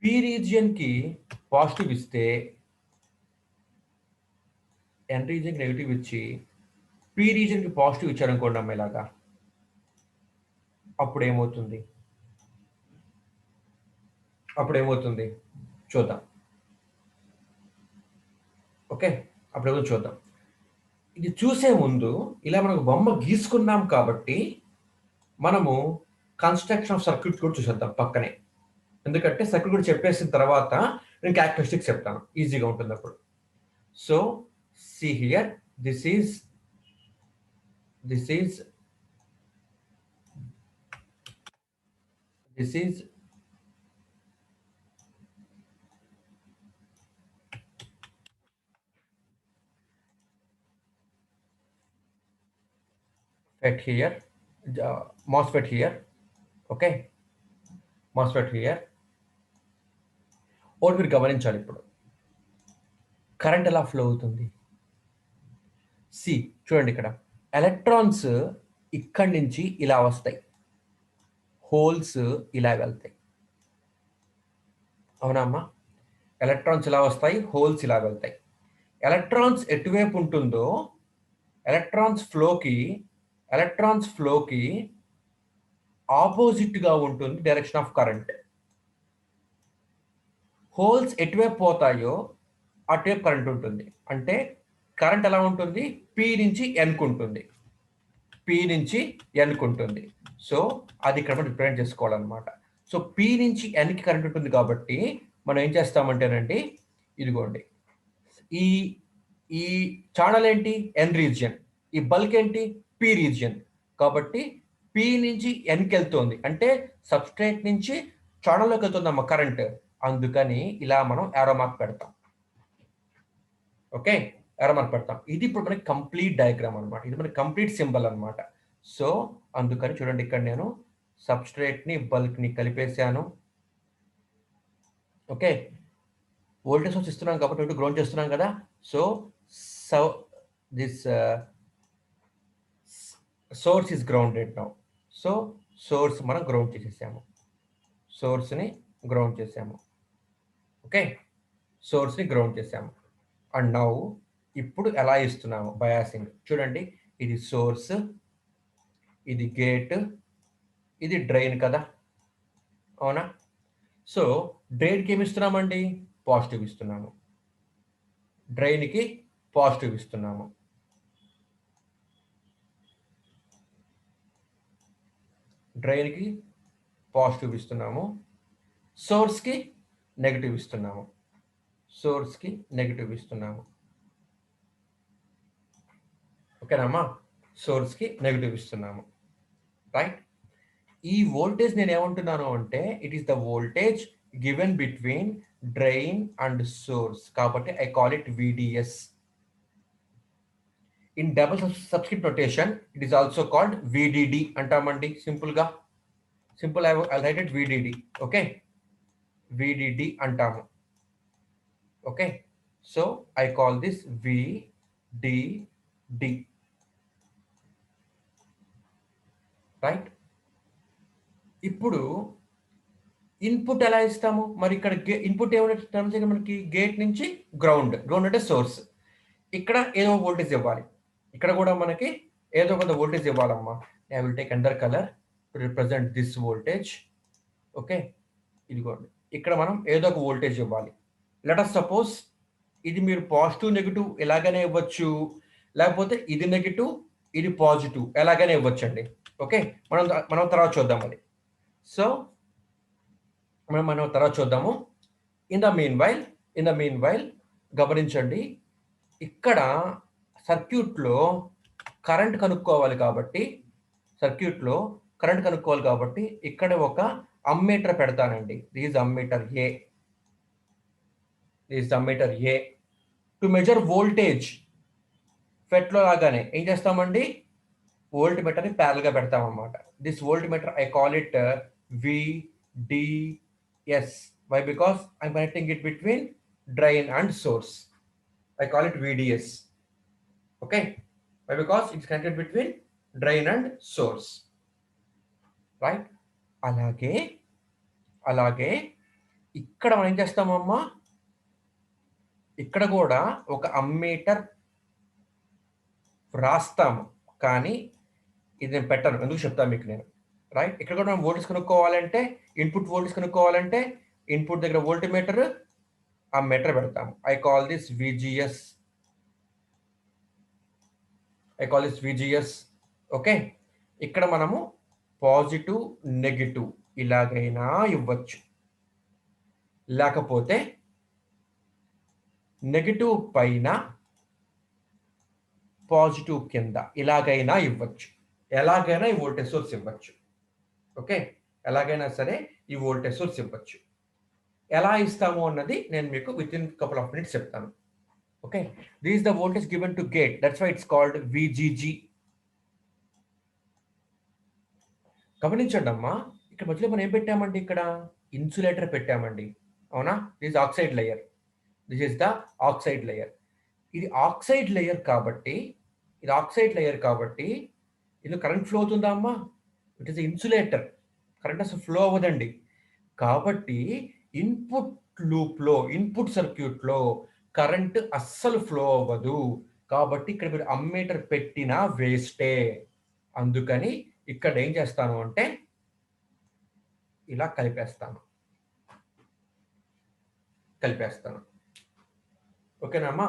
పీ రీజియన్‌కి పాజిటివ్ ఇస్తే ఎన్ రీజియన్‌కి నెగెటివ్ ఇచ్చి పీ రీజియన్‌కి పాజిటివ్ ఇచ్చారనుకోండి అమ్మ ఇలాగా. అప్పుడేమవుతుంది? అప్పుడేమవుతుంది? చూద్దాం. ఓకే? అప్పుడేమవుతుందో చూద్దాం. ఇది చూసే ముందు ఇలా మనకు బొమ్మ గీసుకున్నాం కాబట్టి మనము కన్‌స్ట్రక్షన్ ఆఫ్ సర్క్యూట్ కూడా చూసేద్దాం పక్కనే. ఎందుకంటే సర్క్యూట్ కూడా చెప్పేసిన తర్వాత నేను క్యారెక్టరిస్టిక్స్ చెప్తాను. ఈజీగా ఉంటుందప్పుడు. So, see here this is this is this is FET here, MOSFET here. ఓకే? MOSFET here. ఒకటి మీరు గమనించాలి ఇప్పుడు. కరెంట్ ఎలా ఫ్లో అవుతుంది? సి చూడండి ఇక్కడ. ఎలక్ట్రాన్స్ ఇక్కడి నుంచి ఇలా వస్తాయి. హోల్స్ ఇలా వెళ్తాయి. అవునా అమ్మా? ఎలక్ట్రాన్స్ ఇలా వస్తాయి. హోల్స్ ఇలా వెళ్తాయి. ఎలక్ట్రాన్స్ ఎటువైపు ఉంటుందో ఎలక్ట్రాన్స్ ఫ్లోకి ఎలక్ట్రాన్స్ ఫ్లోకి ఆపోజిట్‌గా ఉంటుంది డైరెక్షన్ ఆఫ్ కరెంట్. హోల్స్ ఎటువైపు పోతాయో అటువైపు కరెంట్ ఉంటుంది. అంటే కరెంట్ ఎలా ఉంటుంది? పి నుంచి ఎన్‌కు ఉంటుంది. పి నుంచి ఎన్‌కు ఉంటుంది. సో, అది ఇక్కడ మనం రిప్రజెంట్ చేసుకోవాలన్నమాట. సో, పి నుంచి ఎన్‌కి కరెంట్ ఉంటుంది కాబట్టి మనం ఏం చేస్తామంటేనండి ఇదిగోండి. ఈ ఈ ఛానల్ ఏంటి? N region. ఈ బల్క్ ఏంటి? P region. కాబట్టి పి నుంచి ఎన్‌కెళ్తోంది. అంటే సబ్‌స్ట్రేట్ నుంచి ఛానల్‌లోకి వెళ్తుందమ్మా కరెంట్. అందుకని ఇలా మనం యారో మార్క్ పెడతాం. ఓకే? యారో మార్క్ పెడతాం. ఇది ఇప్పుడు మనకి కంప్లీట్ డయాగ్రామ్ అన్నమాట. ఇది మనకి కంప్లీట్ సింబల్ అన్నమాట. సో, అందుకని చూడండి ఇక్కడ నేను సబ్‌స్ట్రేట్‌ని, బల్క్‌ని కలిపేసాను. ఓకే? వోల్టేజ్ సోర్స్ ఇస్తున్నాం కాబట్టి ఇటు గ్రౌండ్ చేస్తున్నాం కదా! So, so this source is grounded now. So, source మనం గ్రౌండ్ చేసేసాము. సోర్స్‌ని గ్రౌండ్ చేసాము. ఓకే? సోర్స్‌ని గ్రౌండ్ చేసాము. అండ్ నౌ ఇప్పుడు ఎలా ఇస్తున్నాము బయాసింగ్ చూడండి. ఇది సోర్స్, ఇది గేట్, ఇది డ్రైన్ కదా! అవునా? సో, డ్రైన్‌కి ఏమి ఇస్తున్నామండి? పాజిటివ్ ఇస్తున్నాము. డ్రైన్‌కి పాజిటివ్ ఇస్తున్నాము. డ్రైన్‌కి పాజిటివ్ ఇస్తున్నాము. సోర్స్‌కి నెగెటివ్ ఇస్తున్నాము. సోర్స్‌కి నెగెటివ్ ఇస్తున్నాము. ఓకేనమ్మా? సోర్స్‌కి నెగెటివ్ ఇస్తున్నాము. రైట్? ఈ వోల్టేజ్ నేనేమంటున్నాను అంటే it is the voltage given between drain and source. కాబట్టి I call it VDS. In double subscript notation it is also called VDD అంటామండి సింపుల్‌గా. Simple I write it VDD. Okay? VDD అంటాము. Okay, so I call this V D D, right? ఇప్పుడు input ఎలా ఇస్తాము మరి ఇక్కడ input ఏమైనా మనకి గేట్ నుంచి గ్రౌండ్ అంటే సోర్స్. ఇక్కడ ఏదో వోల్టేజ్ ఇవ్వాలి, ఇక్కడ కూడా మనకి ఏదో కొంత వోల్టేజ్ ఇవ్వాలమ్మా. I will take another colour to represent this voltage. Okay, ఇదిగోండి, ఇక్కడ మనం ఏదో ఒక వోల్టేజ్ ఇవ్వాలి. లెట్ అస్ సపోజ్ ఇది మీరు పాజిటివ్ నెగిటివ్ ఎలాగైనా ఇవ్వచ్చు, లేకపోతే ఇది నెగిటివ్ ఇది పాజిటివ్ ఎలాగైనా ఇవ్వచ్చండి. ఓకే, మనం మనం తర్వాత చూద్దాం అది. సో మనం తర్వాత చూద్దాము. ఇన్ ద మీన్ వైల్ గమనించండి, ఇక్కడ సర్క్యూట్లో కరెంట్ కనుక్కోవాలి కాబట్టి ఇక్కడ ఒక అమ్మీటర్ పెడతానండి. This ammeter a to measure voltage. ఫెట్లో లాగానే ఏం చేస్తామండి, వోల్ట్ మీటర్ని ప్యారల్గా పెడతాం అన్నమాట. This voltmeter I call it VDS. Why? Because I'm connecting it between drain and source. I call it VDS. Okay, why? Because it's connected between drain and source, right? అలాగే ఇక్కడ మనం ఏం చేస్తామమ్మా, ఇక్కడ కూడా ఒక అమ్మీటర్ రాస్తాము, కానీ ఇది నేను పెట్టను, ఎందుకు చెప్తాను మీకు నేను, రైట్? ఇక్కడ కూడా మనం వోల్టేజ్ కనుక్కోవాలంటే, ఇన్పుట్ వోల్టేజ్ కనుక్కోవాలంటే ఇన్పుట్ దగ్గర వోల్ట్ మీటర్, ఆ మీటర్ పెడతాము. I call this VGS. Okay, ఇక్కడ మనము పాజిటివ్ నెగిటివ్ ఇలాగైనా ఇవ్వచ్చు, లేకపోతే నెగిటివ్ పైన పాజిటివ్ కింద ఇలాగైనా ఇవ్వచ్చు. ఎలాగైనా ఈ వోల్టేజ్ సోర్స్ ఇవ్వచ్చు. ఓకే, ఎలాగైనా సరే ఈ వోల్టేజ్ సోర్స్ ఇవ్వచ్చు. ఎలా ఇస్తాము అన్నది నేను మీకు within couple of minutes చెప్తాను. Okay, this is the voltage given to gate, that's why it's called VGG. గమనించండి అమ్మా, ఇక్కడ మధ్యలో మనం ఏం పెట్టామండి, ఇక్కడ ఇన్సులేటర్ పెట్టామండి, అవునా? This oxide layer, this is the oxide layer. ఇది ఆక్సైడ్ లేయర్ కాబట్టి ఇది కరెంట్ ఫ్లో అవుతుందా అమ్మా? ఇట్ ఈస్ ఇన్సులేటర్, కరెంట్ అసలు ఫ్లో అవ్వదండి. కాబట్టి ఇన్పుట్ సర్క్యూట్లో కరెంట్ అస్సలు ఫ్లో అవ్వదు. కాబట్టి ఇక్కడ మీరు అమ్మీటర్ పెట్టినా వేస్టే. అందుకని ఇక్కడ ఏం చేస్తాను అంటే ఇలా కలిపేస్తాను. ఓకేనా అమ్మా?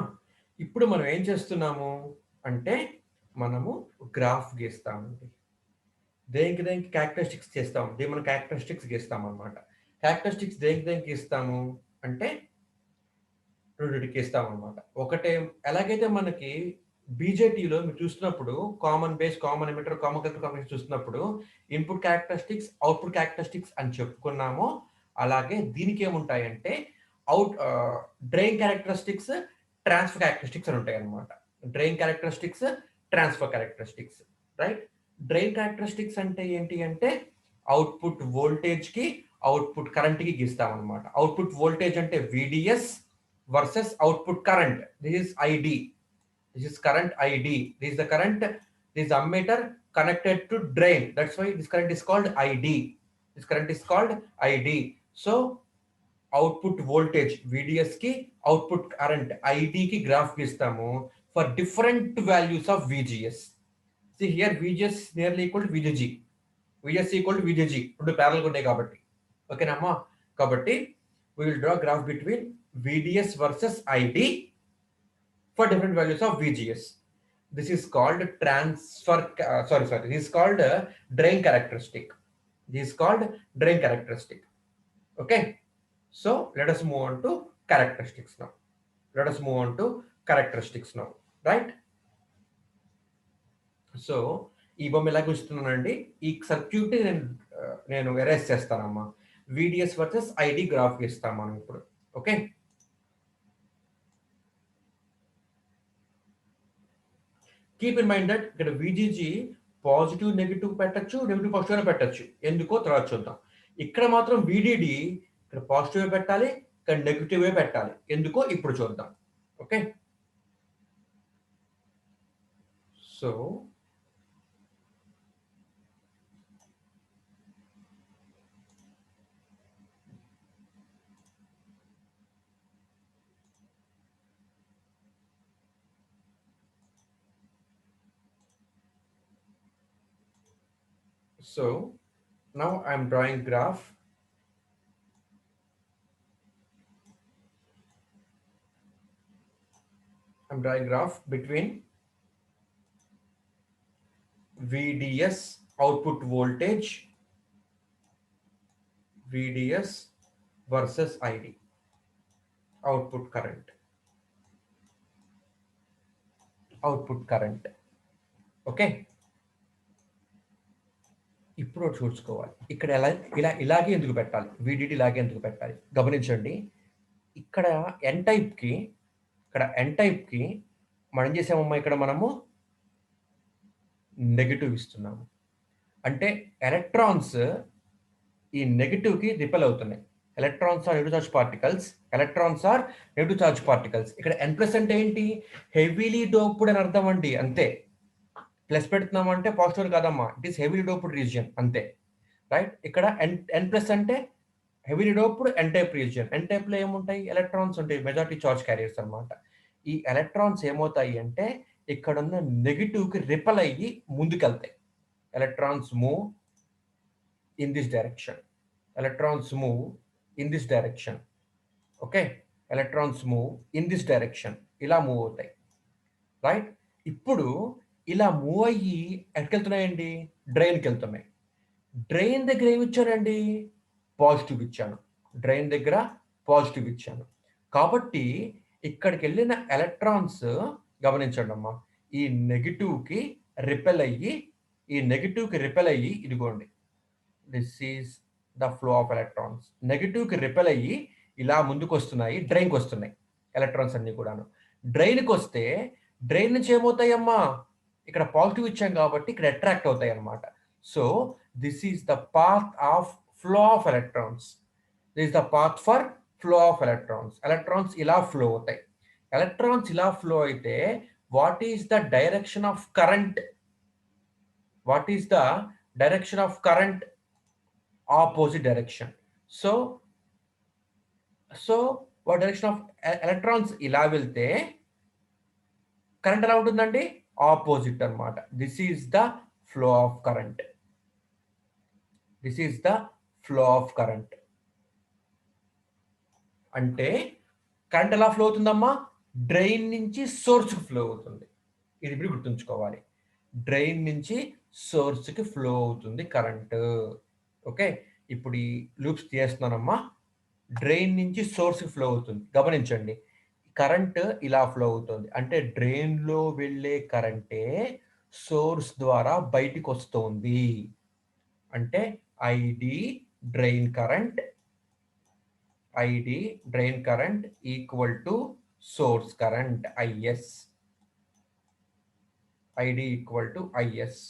ఇప్పుడు మనం ఏం చేస్తున్నాము అంటే మనము గ్రాఫ్ గీస్తామండి. దేనికి క్యారెక్టరిస్టిక్స్ చేస్తాం, మనం క్యారెక్టరిస్టిక్స్ గీస్తాం అనమాట. క్యారెక్టరిస్టిక్స్ దేనికి గీస్తాము అంటే రెండింటికి ఇస్తాం అనమాట. ఒకటే ఎలాగైతే మనకి బీజేటీలో మీరు చూస్తున్నప్పుడు common base, common emitter, common collector combination చూస్తున్నప్పుడు ఇన్పుట్ క్యారెక్టరిస్టిక్స్, అవుట్పుట్ క్యారెక్టరిస్టిక్స్ అని చెప్పుకున్నామో, అలాగే దీనికి ఏముంటాయంటే డ్రైన్ క్యారెక్టరిస్టిక్స్, ట్రాన్స్ఫర్ క్యారెక్టరిస్టిక్స్ అని ఉంటాయి అనమాట. Drain characteristics, transfer characteristics, right? Drain characteristics అంటే ఏంటి అంటే అవుట్పుట్ వోల్టేజ్ కి, అవుట్పుట్ కరెంట్ కి గీస్తాం అనమాట. అవుట్పుట్ వోల్టేజ్ అంటే VDS versus output current, this is ID, this is current ID, this is the current, this is ammeter connected to drain, that's why this current is called ID. So output voltage VDS ki, output current ID ki graph gistamu for different values of VGS. See here, VGS nearly equal to VGG, VGS equal to VGG, two parallel unnayi kabatti. Okay namma, kabatti we will draw graph between VDS versus ID for different values of VGS. This is called this is called drain characteristic. Okay, so let us move on to characteristics now. Right? So ఈ బొమ్మ ఎలా చూస్తున్నానండి, ఈ circuit నేను erase చేస్తానమ్మా. VDS versus ID graph ఇస్తాం మనం ఇప్పుడు. Okay, keep in mind that ఇక్కడ VGG పాజిటివ్ నెగిటివ్ పెట్టచ్చు, నెగిటివ్ పాజిటివ్ పెట్టచ్చు. ఎందుకో తర్వాత చూద్దాం. ఇక్కడ మాత్రం VDD ఇక్కడ పాజిటివ్ పెట్టాలి, ఇక్కడ నెగిటివే పెట్టాలి. ఎందుకో ఇప్పుడు చూద్దాం. Okay. So now I'm drawing graph. I'm drawing graph between VDS output voltage, VDS versus ID output current. Okay. ఇప్పుడు చూసుకోవాలి ఇక్కడ ఇలాగే ఎందుకు పెట్టాలి, VDD ఇలాగే ఎందుకు పెట్టాలి గమనించండి. ఇక్కడ ఎన్ టైప్కి మనం చేసామమ్మా, ఇక్కడ మనము నెగిటివ్ ఇస్తున్నాము. అంటే ఎలక్ట్రాన్స్ ఈ నెగిటివ్కి రిపెల్ అవుతున్నాయి. Electrons are negative charge particles. ఇక్కడ N+ అంటే ఏంటి, హెవీలీ డోప్డ్ అని అర్థం అండి, అంతే. ప్లస్ పెడుతున్నాం అంటే పాజిటివ్ కాదమ్మా, it is heavily doped region, అంతే. రైట్. ఇక్కడ N+ అంటే heavily doped N type region. N type లో ఏముంటాయి, ఎలక్ట్రాన్స్ ఉంటాయి, మెజారిటీ చార్జ్ క్యారియర్స్ అన్నమాట. ఈ ఎలక్ట్రాన్స్ ఏమవుతాయి అంటే ఇక్కడ ఉన్న నెగిటివ్ కి రిపెల్ అయ్యి ముందుకెళ్తాయి. Electrons move in this direction. Okay. Electrons move in this direction, ఇలా మూవ్ అవుతాయి. రైట్. ఇప్పుడు ఇలా మూవ్ అయ్యి ఎక్కడికెళ్తున్నాయండి, డ్రైన్కి వెళ్తున్నాయి. డ్రైన్ దగ్గర ఏమి ఇచ్చానండి, పాజిటివ్ ఇచ్చాను. కాబట్టి ఇక్కడికి వెళ్ళిన ఎలక్ట్రాన్స్ గమనించండి అమ్మా, ఈ నెగిటివ్కి రిపెల్ అయ్యి ఇదిగోండి, this is the flow of electrons. నెగిటివ్కి రిపెల్ అయ్యి ఇలా ముందుకు వస్తున్నాయి, డ్రైన్కి వస్తున్నాయి ఎలక్ట్రాన్స్ అన్ని కూడాను. డ్రైన్కి వస్తే డ్రైన్ నుంచి ఏమవుతాయమ్మా, ఇక్కడ పాజిటివ్ ఇచ్చాం కాబట్టి ఇక్కడ అట్రాక్ట్ అవుతాయి అన్నమాట. So this is the path of flow of electrons. Electrons ఇలా ఫ్లో అవుతాయి. ఎలక్ట్రాన్స్ ఇలా ఫ్లో అయితే what is the direction of current? Opposite direction. So what direction of electrons ఇలా వెళ్తే కరెంట్ ఎలా ఉంటుందండి, ఆపోజిట్ అన్నమాట. This is the flow of current. అంటే కరెంట్ ఎలా ఫ్లో అవుతుందమ్మా, డ్రైన్ నుంచి సోర్స్కి ఫ్లో అవుతుంది. ఇది ఇప్పుడు గుర్తుంచుకోవాలి, డ్రైన్ నుంచి సోర్స్కి ఫ్లో అవుతుంది కరెంటు. ఓకే. ఇప్పుడు ఈ లూప్స్ తీస్తున్నానమ్మా. డ్రైన్ నుంచి సోర్స్కి ఫ్లో అవుతుంది, గమనించండి. కరెంట్ ఇలా ఫ్లో అవుతుంది అంటే డ్రైన్లో వెళ్ళే కరెంటే సోర్స్ ద్వారా బయటికి వస్తుంది. అంటే ID drain current equal to source current is. ID equal to is.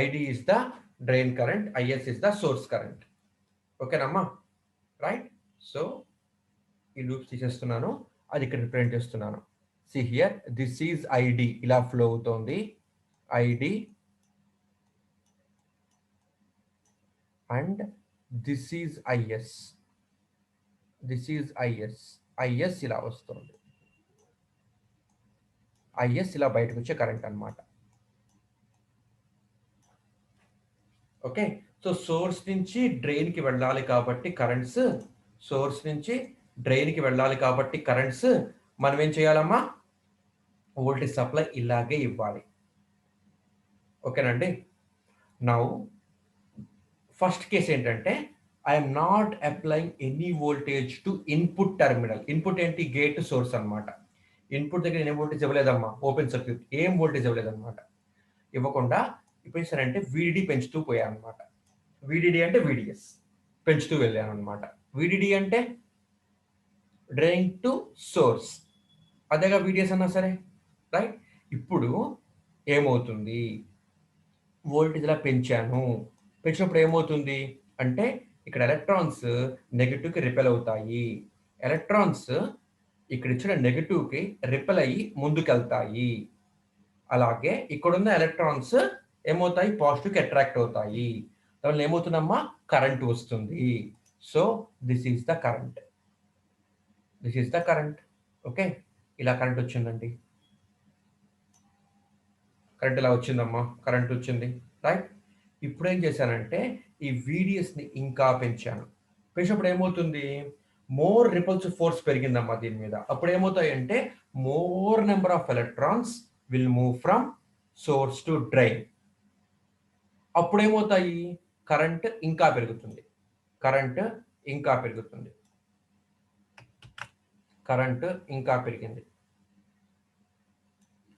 ID is the drain current, is is the source current. ఓకేనమ్మా. రైట్. సో ఈ లూప్స్ తీసేస్తున్నాను, అది ఇక్కడ రిప్రజెంట్ చేస్తున్నాను. See here, this is ID, ఇలా flow అవుతోంది ID, and this is is. Is ఇలా వస్తుంది, ఐఎస్ ఇలా బయటకు వచ్చే కరెంట్ అన్నమాట. ఓకే. సో సోర్స్ నుంచి డ్రైన్కి వెళ్ళాలి కాబట్టి కరెంట్స్ మనం ఏం చేయాలమ్మా, వోల్టేజ్ సప్లై ఇలాగే ఇవ్వాలి. ఓకేనండి. నౌ ఫస్ట్ కేసు ఏంటంటే I'm not applying any voltage to input terminal. Input ఏంటి, గేట్ సోర్స్ అన్నమాట. ఇన్పుట్ దగ్గర ఏం వోల్టేజ్ ఇవ్వలేదమ్మా, ఓపెన్ సర్క్యూట్, ఏం వోల్టేజ్ ఇవ్వలేదన్నమాట. ఇవ్వకుండా ఇప్పుడు ఏంటంటే VDD పెంచుతూ పోయాను అనమాట. VDD అంటే VDS పెంచుతూ వెళ్ళాను అనమాట. VDD అంటే డ్రైన్ టు సోర్స్, అదేగా VDS అన్నా సరే. రైట్. ఇప్పుడు ఏమవుతుంది, వోల్టేజ్ ఇలా పెంచినప్పుడు ఏమవుతుంది అంటే ఇక్కడ ఎలక్ట్రాన్స్ నెగిటివ్కి రిపెల్ అవుతాయి. ఎలక్ట్రాన్స్ ఇక్కడ ఇచ్చిన నెగిటివ్కి రిపెల్ అయ్యి ముందుకెళ్తాయి. అలాగే ఇక్కడున్న ఎలక్ట్రాన్స్ ఏమవుతాయి, పాజిటివ్కి అట్రాక్ట్ అవుతాయి. దానివల్ల ఏమవుతుందమ్మా, కరెంట్ వస్తుంది. So this is the current, this is the current. Okay, ఇలా కరెంట్ వచ్చిందండి. కరెంట్ ఇలా వచ్చిందమ్మా, కరెంట్ వచ్చింది, రైట్. ఇప్పుడు ఏం చేశానంటే ఈ VDSని ఇంకా పెంచాను. పెంచినప్పుడు ఏమవుతుంది, మోర్ రిపల్సివ్ ఫోర్స్ పెరిగిందమ్మా దీని మీద. అప్పుడు ఏమవుతాయి అంటే more number of electrons will move from source to drain. అప్పుడు ఏమవుతాయి, కరెంట్ ఇంకా పెరుగుతుంది, కరెంట్ ఇంకా పెరుగుతుంది, కరెంట్ ఇంకా పెరిగింది.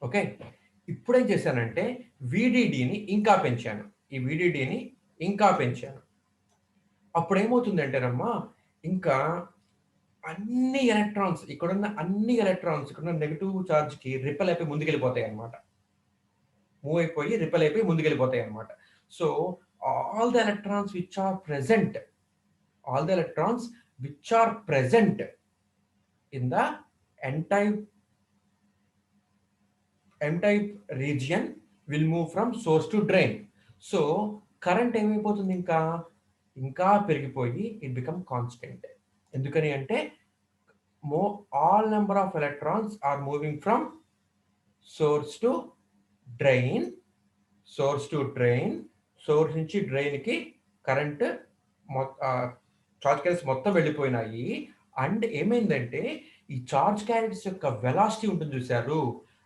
ఓకే, ఇప్పుడు ఏం చేశానంటే VDDని ఇంకా పెంచాను, ఈ VDDని ఇంకా పెంచాను. అప్పుడు ఏమవుతుందంటేనమ్మా, ఇంకా అన్ని ఎలక్ట్రాన్స్ ఇక్కడున్న అన్ని ఎలక్ట్రాన్స్ ఇక్కడున్న నెగిటివ్ ఛార్జ్కి రిపెల్ అయిపోయి ముందుకెళ్ళిపోతాయి అనమాట. మూవ్ అయిపోయి రిపెల్ అయిపోయి ముందుకెళ్ళిపోతాయి అనమాట. So all the electrons which are present, all the electrons which are present in the n-type region will move from source to drain. So current ఏమైపోతుంది, ఇంకా పెరిగిపోయి it become constant. ఎందుకని అంటే all number of electrons are moving from source to drain, source to drain, source నుంచి డ్రైన్కి current charge carriers మొత్తం వెళ్ళిపోయినాయి. And ఏమైందంటే ఈ చార్జ్ క్యారియర్స్ యొక్క వెలాసిటీ ఉంటుంది చూసారు,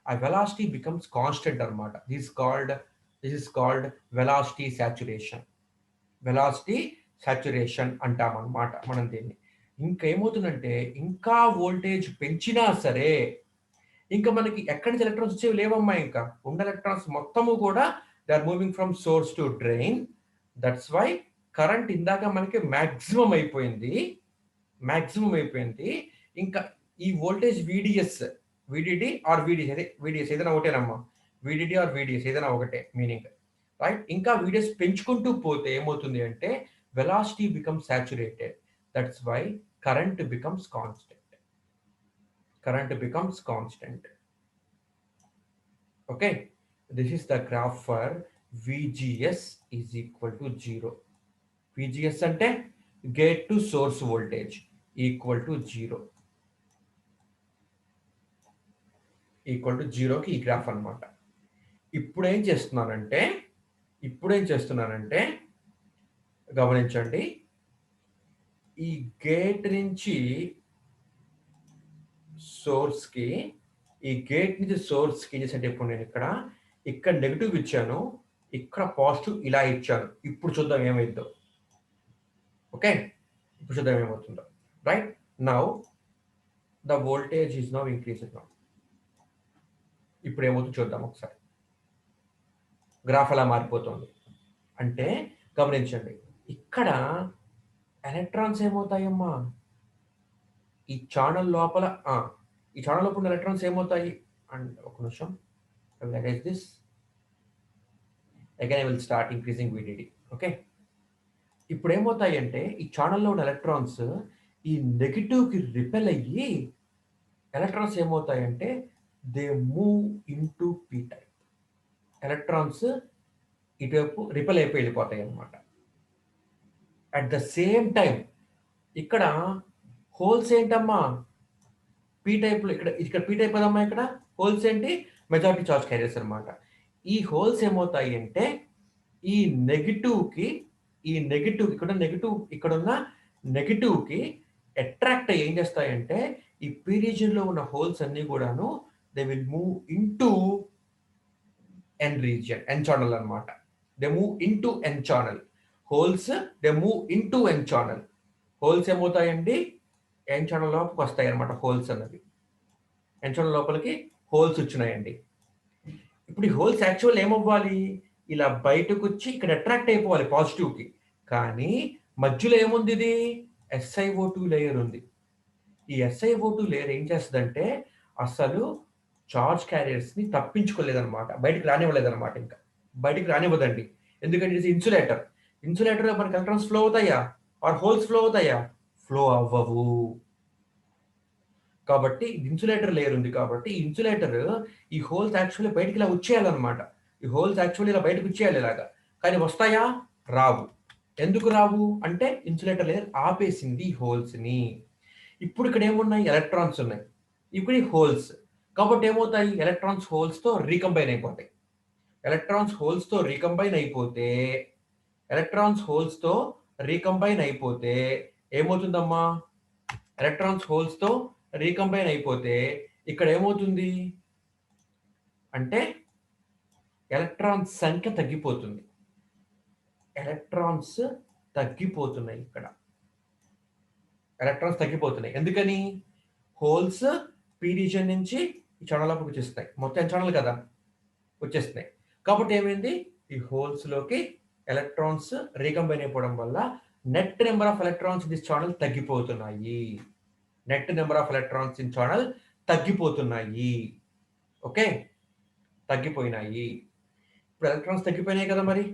ఆ వెలాసిటీ బికమ్స్ కాన్స్టెంట్ అనమాట. This is called velocity saturation, velocity saturation అంటాం అనమాట మనం దీన్ని. ఇంకా ఏమవుతుందంటే ఇంకా వోల్టేజ్ పెంచినా సరే ఇంకా మనకి ఎక్కడి నుంచి ఎలక్ట్రాన్స్ వచ్చేవి లేవమ్మా, ఇంకా ఉన్న ఎలక్ట్రాన్స్ మొత్తము కూడా they are moving from source to drain. That's why current ఇందాక మనకి మ్యాక్సిమం అయిపోయింది, మ్యాక్సిమం అయిపోయింది. ఇంకా ఈ వోల్టేజ్ VDD ఆర్ VDS ఏదైనా ఒకటేనమ్మా, VDD ఆర్ VDS ఏదైనా ఒకటే మీనింగ్, రైట్. ఇంకా VDS పెంచుకుంటూ పోతే ఏమవుతుంది అంటే velocity becomes saturated. That's why current becomes constant, current becomes constant. Okay, this is the graph for VGS is equal to 0. VGS ante gate to source voltage equal to 0, equal to 0 కి ఈ graph అన్నమాట. ఇప్పుడు ఏం చేస్తున్నానంటే గమనించండి, ఈ gate నుంచి సోర్స్కి, ఈ గేట్ నుంచి సోర్స్కి చేసేటప్పుడు ఇప్పుడు నేను ఇక్కడ నెగిటివ్ ఇచ్చాను, ఇక్కడ పాజిటివ్ ఇలా ఇచ్చాను. ఇప్పుడు చూద్దాం ఏమైందో. ఓకే, ఇప్పుడు చూద్దాం ఏమవుతుందో. Right now the voltage is now increasing now. ఇప్పుడు ఏమవుతుందో చూద్దాం ఒకసారి. గ్రాఫ్ అలా మారిపోతుంది అంటే గమనించండి, ఇక్కడ ఎలక్ట్రాన్స్ ఏమవుతాయమ్మా, ఈ ఛానల్ లోపల ఉన్న ఎలక్ట్రాన్స్ ఏమవుతాయి అండ్ ఒక నిమిషం, I will erase this. Again I will start increasing VDD. Okay, ఇప్పుడు ఏమవుతాయి అంటే ఈ ఛానల్లో ఉన్న ఎలక్ట్రాన్స్ ఈ నెగిటివ్కి రిపెల్ అయ్యి ఎలక్ట్రాన్స్ ఏమవుతాయంటే they move into P type. Electrons ఇటువైపు రిపెల్ అయిపోయి వెళ్ళిపోతాయి అన్నమాట. అట్ ద సేమ్ టైం ఇక్కడ హోల్స్ ఏంటమ్మా, పీ టైప్లో ఇక్కడ పీ టైప్ కదమ్మా, ఇక్కడ హోల్స్ ఏంటి, మెజారిటీ చార్జ్ క్యారియర్స్ అనమాట. ఈ హోల్స్ ఏమవుతాయి అంటే ఈ నెగిటివ్కి ఇక్కడున్న నెగిటివ్కి అట్రాక్ట్ అయ్యి ఏం చేస్తాయంటే ఈ పీ రీజియన్లో ఉన్న హోల్స్ అన్ని కూడాను they will move into N region, N channel అనమాట. They move into N channel. Holes they move into N channel. Holes ఏమవుతాయండి, ఎన్ ఛానల్ లోపలికి వస్తాయి అనమాట. హోల్స్ అన్నది ఎన్ ఛానల్ లోపలికి హోల్స్ వచ్చినాయండి. ఇప్పుడు ఈ హోల్స్ యాక్చువల్ ఏమవ్వాలి, ఇలా బయటకు వచ్చి ఇక్కడ అట్రాక్ట్ అయిపోవాలి పాజిటివ్కి. కానీ మధ్యలో ఏముంది, ఇది SiO2 లేయర్ ఉంది. ఈ SiO2 లేయర్ ఏం చేస్తుందంటే అసలు చార్జ్ క్యారియర్స్ని తప్పించుకోలేదన్నమాట, బయటికి రానివ్వలేదన్నమాట. ఇంకా బయటికి రానివ్వదండి, ఎందుకంటే ఇది ఇన్సులేటర్. మనకి ఎలక్ట్రాన్స్ ఫ్లో అవుతాయా, ఆర్ హోల్స్ ఫ్లో అవుతాయా? ఫ్లో అవ్వవు. కాబట్టి ఇన్సులేటర్ లేయర్ ఉంది కాబట్టి ఇన్సులేటర్ ఈ హోల్స్ యాక్చువల్లీ బయటికి ఇలా వచ్చేయాలన్నమాట. ఈ హోల్స్ యాక్చువల్లీ ఇలా బయటకు వచ్చేయాలి ఇలాగా. కానీ వస్తాయా? రావు. ఎందుకు రావు అంటే ఇన్సులేటర్ లేయర్ ఆపేసింది ఈ హోల్స్ని. ఇప్పుడు ఇక్కడ ఏమున్నాయి? ఎలక్ట్రాన్స్ ఉన్నాయి. ఇప్పుడు ఈ హోల్స్. కాబట్టి ఏమవుతాయి? ఎలక్ట్రాన్స్ హోల్స్తో రీకంబైన్ అయిపోతాయి. ఎలక్ట్రాన్స్ హోల్స్తో రీకంబైన్ అయిపోతే ఎలక్ట్రాన్స్ హోల్స్తో రీకంబైన్ అయిపోతే ఏమవుతుందమ్మా? ఎలక్ట్రాన్స్ హోల్స్తో రీకంబైన్ అయిపోతే ఇక్కడ ఏమవుతుంది అంటే ఎలక్ట్రాన్స్ సంఖ్య తగ్గిపోతుంది. ఎలక్ట్రాన్స్ తగ్గిపోతున్నాయి. ఇక్కడ ఎలక్ట్రాన్స్ తగ్గిపోతున్నాయి. ఎందుకని? హోల్స్ పీ రీజియన్ నుంచి ఈ ఛానల్లోకి వచ్చేస్తాయి. మొత్తం ఛానల్ కదా వచ్చేస్తున్నాయి. కాబట్టి ఏమైంది? ఈ హోల్స్లోకి ఎలక్ట్రాన్స్ రీకంబైన్ అయిపోవడం వల్ల net number of electrons in this channel తగ్గిపోతున్నాయి. Net number of electrons in channel తగ్గిపోతున్నాయి. ఓకే, తగ్గిపోయినాయి. ఇప్పుడు ఎలక్ట్రాన్స్ తగ్గిపోయినాయి కదా, మరి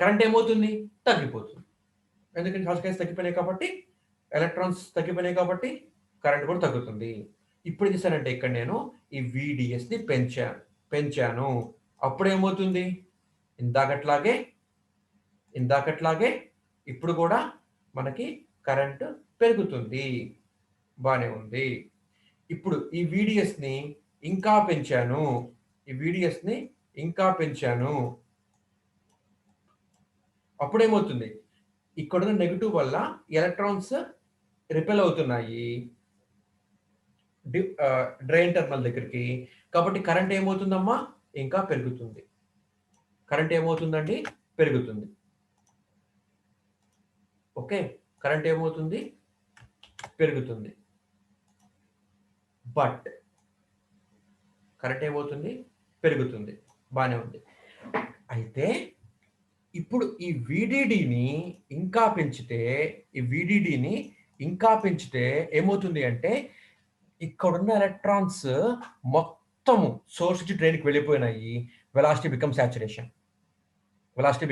కరెంట్ ఏమవుతుంది? తగ్గిపోతుంది. ఎందుకంటే ఛార్జ్ కేసు తగ్గిపోయినాయి కాబట్టి, ఎలక్ట్రాన్స్ తగ్గిపోయినాయి కాబట్టి కరెంట్ కూడా తగ్గుతుంది. ఇప్పుడు ఏం చేశానంటే ఇక్కడ నేను ఈ VDSని పెంచాను. అప్పుడు ఏమవుతుంది? ఇందాకట్లాగే ఇప్పుడు కూడా మనకి కరెంట్ పెరుగుతుంది. బానే ఉంది. ఇప్పుడు ఈ VDSని ఇంకా పెంచాను. అప్పుడేమవుతుంది? ఇక్కడున్న నెగిటివ్ వల్ల ఎలక్ట్రాన్స్ రిపెల్ అవుతున్నాయి డ్రైన్ టెర్మినల్ దగ్గరికి. కాబట్టి కరెంట్ ఏమవుతుందమ్మా? ఇంకా పెరుగుతుంది. కరెంట్ ఏమవుతుందండి? పెరుగుతుంది. ఓకే, కరెంట్ ఏమవుతుంది? పెరుగుతుంది. బట్ కరెంట్ ఏమవుతుంది? పెరుగుతుంది. బానే ఉంది. అయితే ఇప్పుడు ఈ VDDని ఇంకా పెంచితే ఏమవుతుంది అంటే ఇక్కడున్న ఎలక్ట్రాన్స్ మొత్తము సోర్స్ నుంచి డ్రైన్కి వెళ్ళిపోయినాయి. Velocity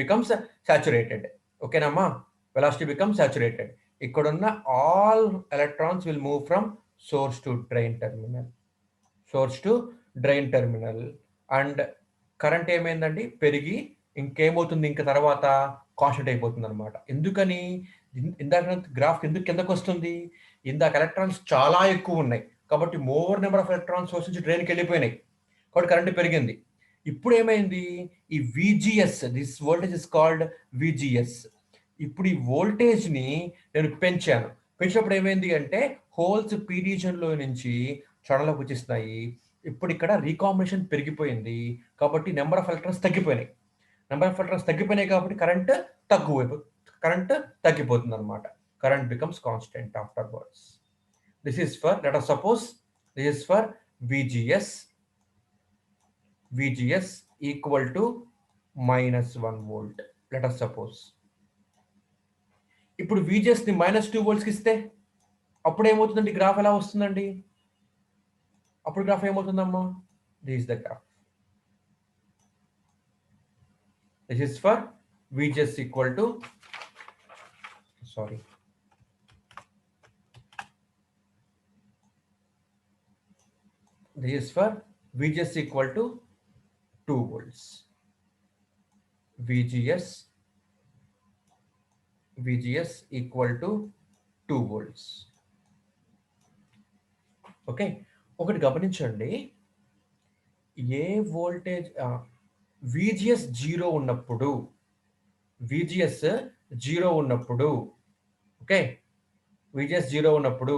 becomes saturated. ఓకేనమ్మా? Velocity becomes saturated. ఇక్కడున్న all electrons will move from source to drain terminal. And current ఏమైందండి? పెరిగి ఇంకేమవుతుంది? ఇంకా తర్వాత కాన్స్టెంట్ అయిపోతుంది అనమాట. ఎందుకని? ఇందాక గ్రాఫ్ ఎందుకు కిందకు వస్తుంది? ఇందాక ఎలక్ట్రాన్స్ చాలా ఎక్కువ ఉన్నాయి కాబట్టి more number of electrons source నుంచి డ్రైన్కి వెళ్ళిపోయినాయి కాబట్టి కరెంట్ పెరిగింది. ఇప్పుడు ఏమైంది? ఈ VGS, this voltage is called VGS. ఇప్పుడు ఈ వోల్టేజ్ని నేను పెంచినప్పుడు ఏమైంది అంటే హోల్స్ పీ రీజియన్లో నుంచి ఛానల్లోకి వచ్చేస్తున్నాయి. ఇప్పుడు ఇక్కడ రీకాంబినేషన్ పెరిగిపోయింది కాబట్టి నెంబర్ ఆఫ్ ఎలక్ట్రాన్స్ తగ్గిపోయినాయి కాబట్టి కరెంట్ తగ్గిపోతుంది అనమాట. Current becomes constant afterwards. This is for, let us suppose this is for VGS equal to -1 volt. Let us suppose. ఇప్పుడు VGSని -2 volts ఇస్తే అప్పుడు ఏమవుతుందండి? గ్రాఫ్ ఎలా వస్తుందండి? అప్పుడు graph ఏమవుతుందమ్మా? This is the graph. This is for VGS equal to, sorry, this is for VGS equal to 2 volts. VGS equal to 2 volts. Okay, ఒకటి గమనించండి. ఏ voltage VGS 0 ఉన్నప్పుడు ఓకే, VGS 0 ఉన్నప్పుడు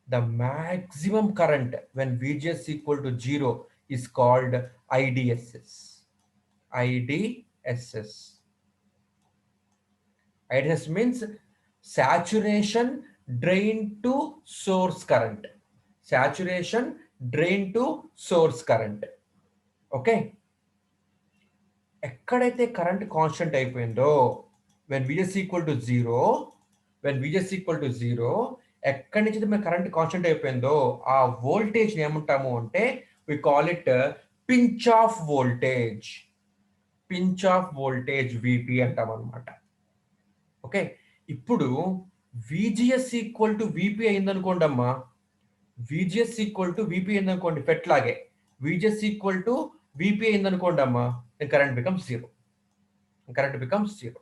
the maximum current when VGS equal to 0 is called IDSS. IDSS means saturation drain to source current. Okay, ఎక్కడైతే current constant అయిపోయిందో when VGS equal to 0, ఎక్కడి నుంచి మన current constant అయిపోయిందో ఆ వోల్టేజ్ ఏమంటాము అంటే we call it pinch off voltage VP అంటాం అనమాట. ఓకే, ఇప్పుడు విజిఎస్ ఈక్వల్ టు విపి అయిందనుకోండి అమ్మా, విజిఎస్ ఈక్వల్ టు విపి అయిందనుకోండి, ఫెట్ లాగే విజిఎస్ ఈక్వల్ టు విపి అయిందనుకోండి అమ్మా, current becomes zero. Current becomes zero.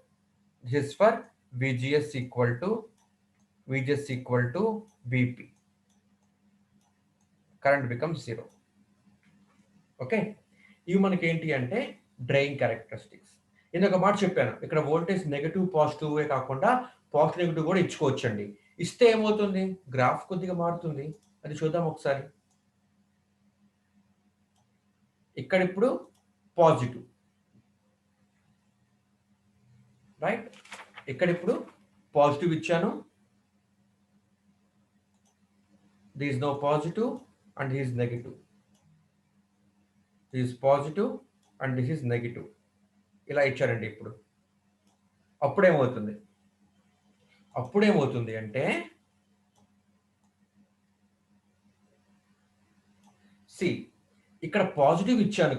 This is for VGS equal to VP. Current becomes zero. Okay, ఇవి మనకి ఏంటి అంటే డ్రైన్ క్యారెక్టరిస్టిక్స్. ఇంకొక మాట చెప్పాను, ఇక్కడ వోల్టేజ్ నెగటివ్ పాజిటివ్ కాకుండా పాజిటివ్ నెగటివ్ కూడా ఇచ్చుకోవచ్చండి. ఇస్తే ఏమవుతుంది, గ్రాఫ్ కొద్దిగా మారుతుంది. అది చూద్దాం ఒకసారి. ఇక్కడ ఇప్పుడు పాజిటివ్, రైట్? ఇక్కడ ఇప్పుడు పాజిటివ్ ఇచ్చాను, this is no positive and this is negative, this is positive and this is negative, ఇలా ఇచ్చారండి. ఇప్పుడు అప్పుడేమవుతుంది అంటే సి, ఇక్కడ పాజిటివ్ ఇచ్చాను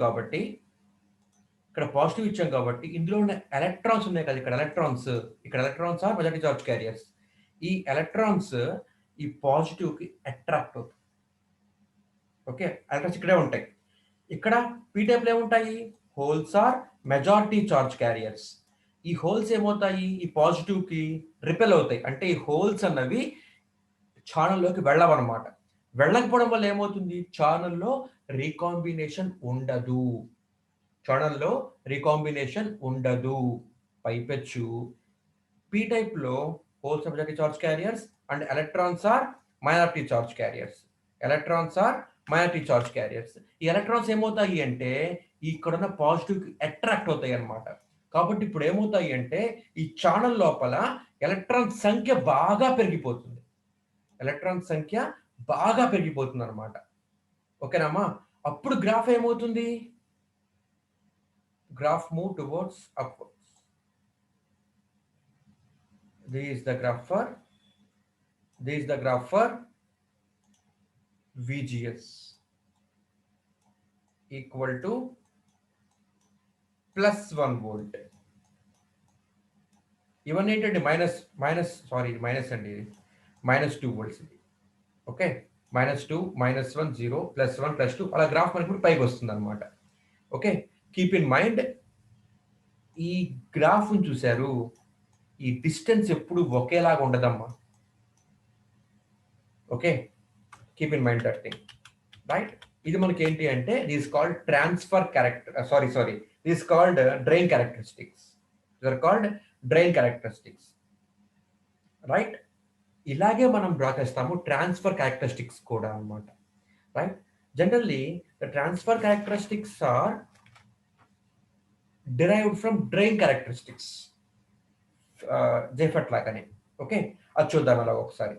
కాబట్టి ఇందులో ఉన్న ఎలక్ట్రాన్స్ ఉన్నాయి కదా, ఇక్కడ electrons are majority charge carriers. ఈ ఎలక్ట్రాన్స్ ఈ పాజిటివ్ కి అట్రాక్ట్ అవుతాయి. ఓకే, ఎలక్ట్రాన్స్ ఇక్కడే ఉంటాయి. ఇక్కడ పీ టైప్ లో ఏముంటాయి, holes are majority charge carriers. ఈ హోల్స్ ఏమవుతాయి, ఈ పాజిటివ్ కి రిపెల్ అవుతాయి. అంటే ఈ హోల్స్ అన్నవి ఛానల్లోకి వెళ్ళవన్నమాట. వెళ్ళకపోవడం వల్ల ఏమవుతుంది, ఛానల్లో రీకాంబినేషన్ ఉండదు. పైపెచ్చు పీ టైప్ లో holes majority charge carriers and electrons are minority charge carriers. ఈ ఎలక్ట్రాన్స్ ఏమవుతాయి అంటే ఇక్కడున్న పాజిటివ్ కి అట్రాక్ట్ అవుతాయి అన్నమాట. కాబట్టి ఇప్పుడు ఏమవుతాయి అంటే ఈ ఛానల్ లోపల ఎలక్ట్రాన్ సంఖ్య బాగా పెరిగిపోతుంది అన్నమాట. ఓకేనమ్మా? అప్పుడు గ్రాఫ్ ఏమవుతుంది, graph move towards upwards. This is the graph for VGS equal to +1 volt. ఇవన్నీ ఏంటంటే -2 volts. ఓకే, -2, -1, 0, +1, +2 అలా గ్రాఫ్ మనకి ఇప్పుడు పైకి వస్తుంది అనమాట. ఓకే, కీప్ ఇన్ మైండ్, ఈ గ్రాఫ్ చూశారు, ఈ డిస్టెన్స్ ఎప్పుడు ఒకేలాగా ఉండదమ్మా. Okay, keep in mind that thing, right? ఇది మనకి ఏంటి అంటే this called this called drain characteristics, right? ఇలాగే మనం డ్రా చేస్తాము ట్రాన్స్ఫర్ క్యారెక్టరిస్టిక్స్ కూడా అన్నమాట, right? Generally the transfer characteristics are derived from drain characteristics, JFET లాగానే. ఓకే, అది చూద్దాం అలా ఒకసారి.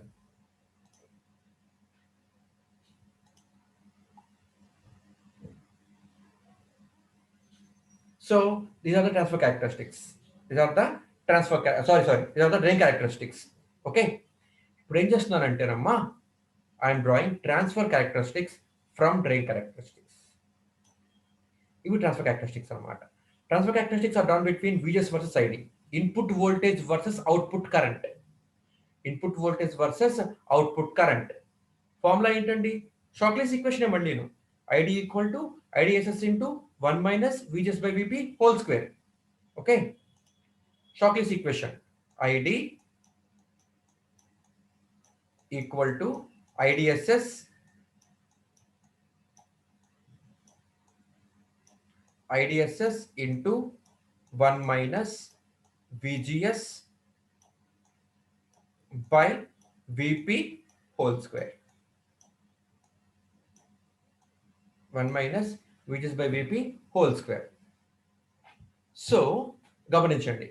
So these are the transfer characteristics. These are the drain characteristics. Okay, ఇప్పుడు ఏం చేస్తున్నానంటేనమ్మా, I'm drawing transfer characteristics from drain characteristics. ఇవి transfer characteristics అన్నమాట. Transfer characteristics are drawn between VGS versus ID. Input voltage versus output current. Formula ఏంటండి, షాక్లీస్ equation మళ్ళీ ID equal to IDSS into 1 minus VGS by VP whole square. Okay, Shockley's equation ID equal to IDSS into 1 minus VGS by VP whole square. 1 minus VGS by VP whole square. So, గమనించండి,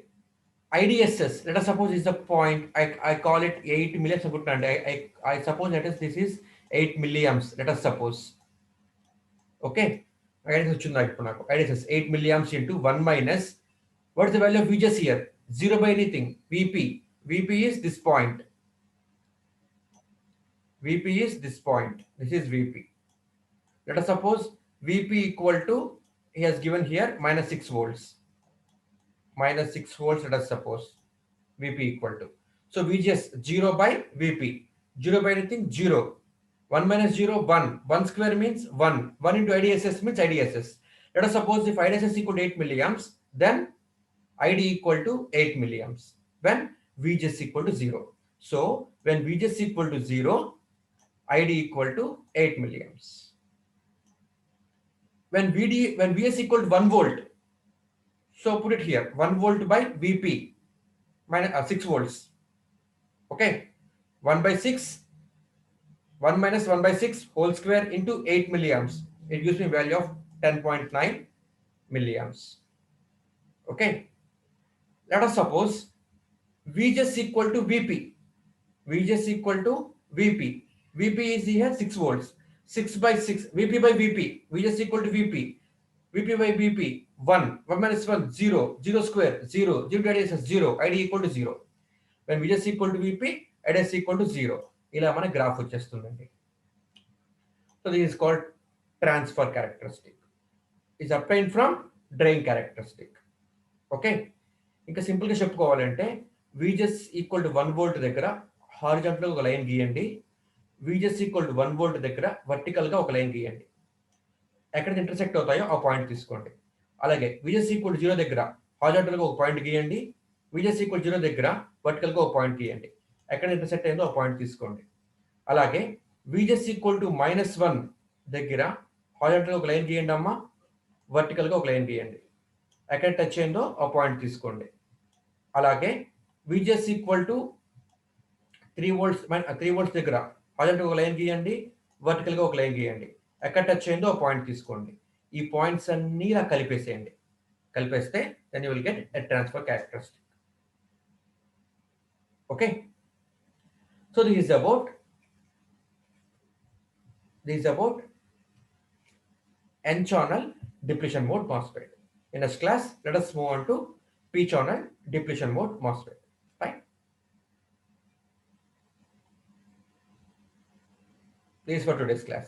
IDSS, let us suppose is the point, I call it 8 milliamps. I suppose that is this is 8 milliamps, let us suppose. Okay, IDSS 8 milliamps into 1 minus, what is the value of VGS here? 0 by anything, VP is this point. This is VP. Let us suppose VP equal to, he has given here -6 volts. Let us suppose VP equal to. So VGS 0 by VP. 0 by anything? 0. 1 minus 0, 1. 1 square means 1. 1 into IDSS means IDSS. Let us suppose if IDSS equal to 8 milliamps, then ID equal to 8 milliamps when VGS equal to 0. So when VGS equal to 0, ID equal to 8 milliamps. When VS equal to 1 volt, so put it here, 1 volt by VP minus 6 volts. Okay, 1 by 6, 1 minus 1 by 6 whole square into 8 milliamps. It gives me value of 10.9 milliamps. Okay, let us suppose VGS equal to VP. VGS equal to VP. VP is here 6 volts. 6 by 6, VP by VP. VGS equal to VP. VP by VP, 1. 1 minus 1, 0. 0 square, 0. 0 to is 0. ID equal to 0. When VGS equal to VP, ID equal to 0. ఇలా మన graph వచ్చేస్తుందండి. So this is called transfer characteristic. Is obtained from drain characteristic. Okay, ఇంకా సింపుల్గా చెప్పుకోవాలంటే VGS equal to 1 volt దగ్గర హారిజాంటల్గా ఒక line గీయండి. VGS equal to 1 volt దగ్గర వర్టికల్గా ఒక లైన్ గీయండి. ఎక్కడ ఇంటర్సెక్ట్ అవుతాయో ఆ పాయింట్ తీసుకోండి. అలాగే VGS ఈక్వల్ టు 0 దగ్గర హారిజాంటల్గా ఒక పాయింట్ గీయండి. VGS ఈక్వల్ 0 దగ్గర వర్టికల్గా ఒక పాయింట్ గీయండి. ఎక్కడ ఇంటర్సెక్ట్ అయిందో ఆ పాయింట్ తీసుకోండి. అలాగే VGS ఈక్వల్ టు -1 దగ్గర హారిజాంటల్గా ఒక లైన్ గీయండి అమ్మా. వర్టికల్గా ఒక లైన్ గీయండి. ఎక్కడ టచ్ అయిందో ఆ పాయింట్ తీసుకోండి. అలాగే VGS ఈక్వల్ టు 3 వోల్ట్స్ దగ్గర హారిజాంటల్గా ఒక లైన్ గీయండి. వర్టికల్గా ఒక లైన్ గీయండి. ఎక్కడ టచ్ అయిందో ఆ పాయింట్ తీసుకోండి. ఈ పాయింట్స్ అన్నీ ఇలా కలిపేసేయండి. కలిపేస్తే then you will get a transfer characteristic. Okay, so this is about N-channel depletion mode MOSFET. In this class, let us move on to P-channel depletion mode MOSFET. Fine. This is for today's class.